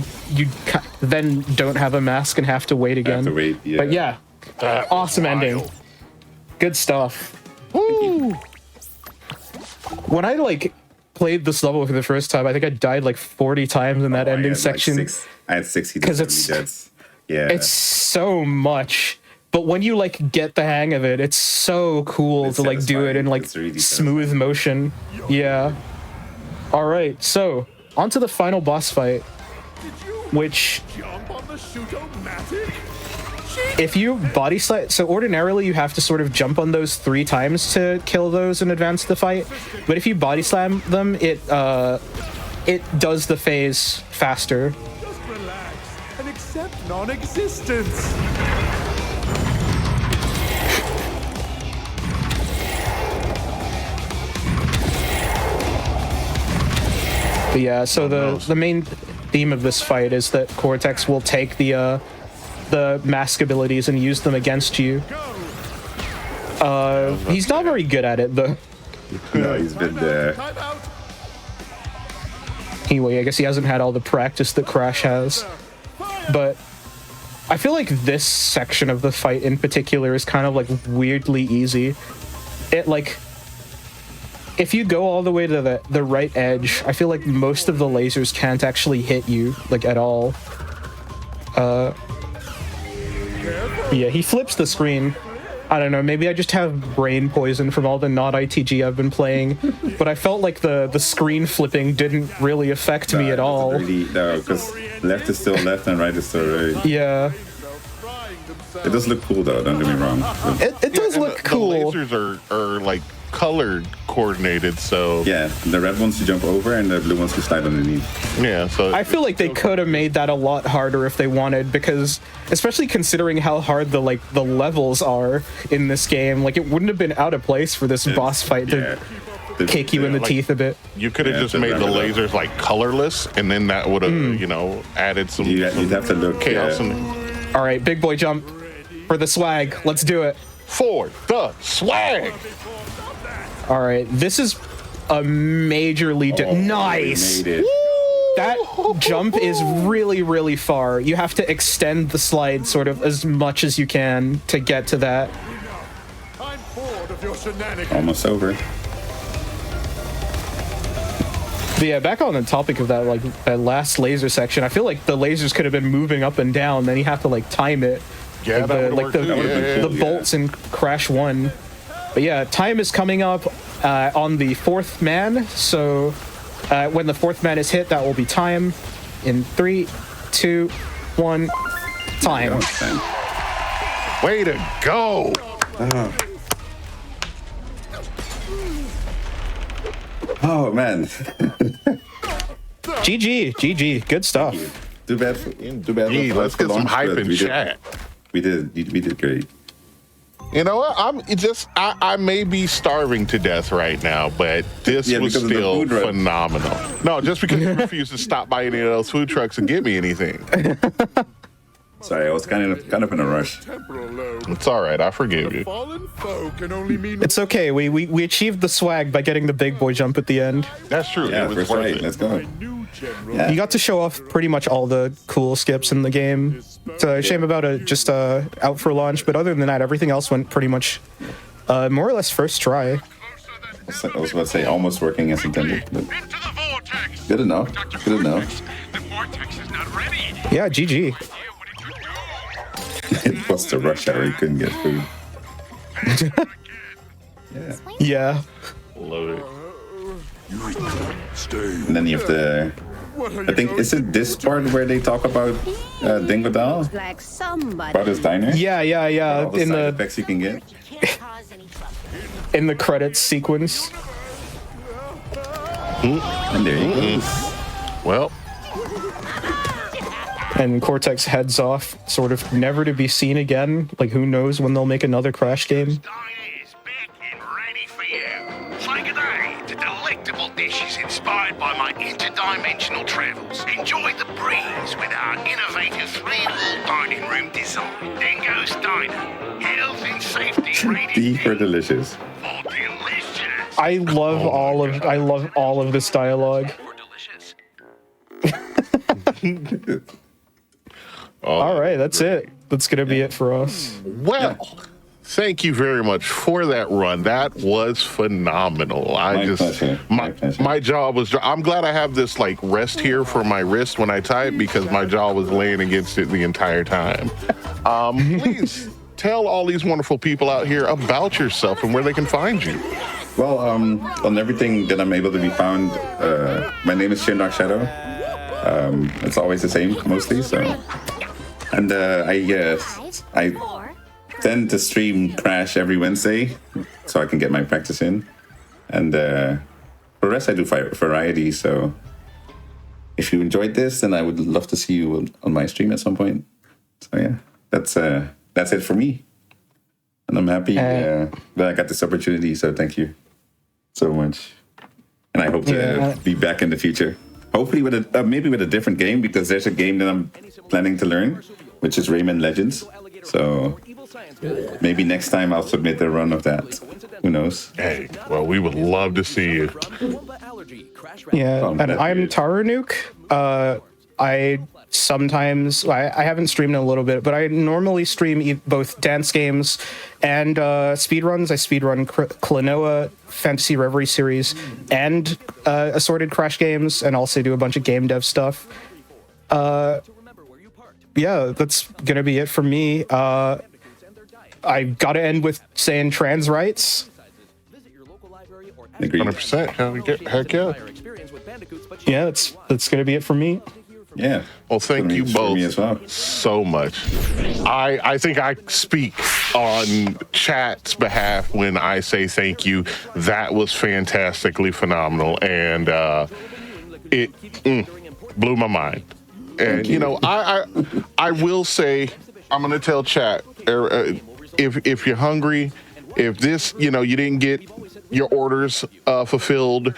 then don't have a mask and have to wait again. Have to wait, yeah. But yeah, awesome ending. Good stuff. Woo! When I like played this level for the first time, I think I died like 40 times in that ending section. I had 60 to 70 deaths. Yeah. It's so much. But when you like get the hang of it, it's so cool to like do it in like smooth motion. Yeah. All right, so on to the final boss fight, which if you body slide, so ordinarily you have to sort of jump on those 3 times to kill those and advance the fight. But if you body slam them, it does the phase faster. Just relax and accept non-existence. But yeah, so the main theme of this fight is that Cortex will take the mask abilities and use them against you. He's not very good at it though. No, he's been there. Anyway, I guess he hasn't had all the practice that Crash has. But I feel like this section of the fight in particular is kind of like weirdly easy. It like, if you go all the way to the right edge, I feel like most of the lasers can't actually hit you, like, at all. Yeah, he flips the screen. I don't know, maybe I just have brain poison from all the not ITG I've been playing, but I felt like the screen flipping didn't really affect me at all. No, because left is still left and right is still right. Yeah. It does look cool though, don't get me wrong. It does look cool. The lasers are like colored coordinated, so yeah, the red ones you jump over and the blue ones you slide underneath. Yeah, so I feel like they could have made that a lot harder if they wanted, because especially considering how hard the levels are in this game, like it wouldn't have been out of place for this boss fight to kick you in the teeth a bit. You could have just made the lasers like colorless, and then that would have added some. You'd have to look chaos. All right, big boy jump for the swag. Let's do it. For the swag. All right, this is a majorly nice. Made it. That jump is really, really far. You have to extend the slide sort of as much as you can to get to that. I'm bored of your shenanigans. Almost over. But yeah, back on the topic of that, like that last laser section, I feel like the lasers could have been moving up and down. Then you have to like time it. Yeah, like the bolts in Crash 1. But yeah, time is coming up on the fourth man. So when the fourth man is hit, that will be time. In 3, 2, 1, time. Way to go! Oh man. GG, good stuff. Too bad. Gee, let's get some hype in chat. We did great. You know what? I may be starving to death right now, but this was still phenomenal. No, just because you refused to stop by any of those food trucks and get me anything. Sorry, I was kind of in a rush. It's all right. I forgive you. It's okay. We achieved the swag by getting the big boy jump at the end. That's true. Yeah, first right. Let's go. Yeah. You got to show off pretty much all the cool skips in the game. It's a shame about it just out for launch, but other than that, everything else went pretty much more or less first try. I was about to say almost working as intended, but good enough. Good enough. Yeah, GG. It was the rush hour. You couldn't get food. Yeah. Love it. And then you have to. I think is it this part where they talk about Dingo Doll? Like somebody. About his diner? Yeah. All the side effects you can get. In the credits sequence. And there you go. Well. And Cortex heads off, sort of never to be seen again. Like, who knows when they'll make another Crash game? Is back and ready for you. Say good day to delectable dishes inspired by my interdimensional travels. Enjoy the breeze with our innovative three-wall dining room design. Dingo's Diner. Health and safety rated D for delicious. for delicious. I love all of this dialogue. For delicious. All right, that's it. That's gonna be it for us. Well, thank you very much for that run. That was phenomenal. My jaw was. I'm glad I have this like rest here for my wrist when I type because my jaw was laying against it the entire time. Please tell all these wonderful people out here about yourself and where they can find you. Well, on everything that I'm able to be found, my name is ShinDarkShadow. It's always the same mostly. So. And I tend to stream Crash every Wednesday, so I can get my practice in. And for the rest, I do variety. So if you enjoyed this, then I would love to see you on my stream at some point. So yeah, that's it for me. And I'm happy that I got this opportunity. So thank you so much. And I hope to be back in the future. Hopefully with maybe with a different game, because there's a game that I'm planning to learn, which is Rayman Legends. So maybe next time I'll submit a run of that. Who knows? Hey, well, we would love to see you. Yeah, Oh, and that's I'm weird. TaroNuke. I haven't streamed in a little bit, but I normally stream both dance games and speedruns. I speedrun Klonoa Fantasy Reverie series and assorted Crash games, and also do a bunch of game dev stuff. Yeah, that's gonna be it for me. I gotta end with saying trans rights. Agreed. 100%. Heck yeah. Yeah, that's gonna be it for me. Yeah. Well, thank you For me both as well. so much. I think I speak on chat's behalf when I say thank you. That was fantastically phenomenal, and it blew my mind. And you know, I will say, I'm gonna tell chat, if you're hungry, if this, you know, you didn't get your orders fulfilled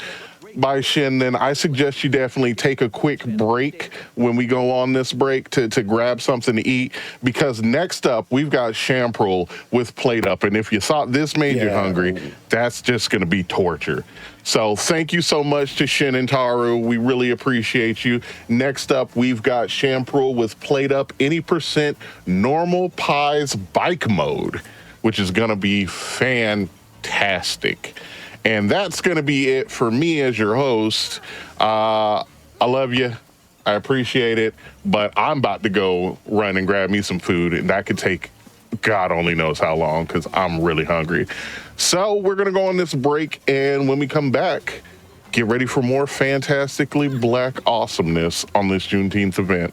by Shin, then I suggest you definitely take a quick break when we go on this break to grab something to eat, because next up we've got Shamprul with Plate Up, and if you thought this made you hungry, that's just going to be torture. So thank you so much to Shin and Taru. We really appreciate you. Next up, we've got Shamprul with Plate Up Any Percent Normal Pies Bike Mode, which is going to be fantastic. And that's going to be it for me as your host. I love you. I appreciate it. But I'm about to go run and grab me some food. And that could take God only knows how long, because I'm really hungry. So we're going to go on this break. And when we come back, get ready for more fantastically black awesomeness on this Juneteenth event.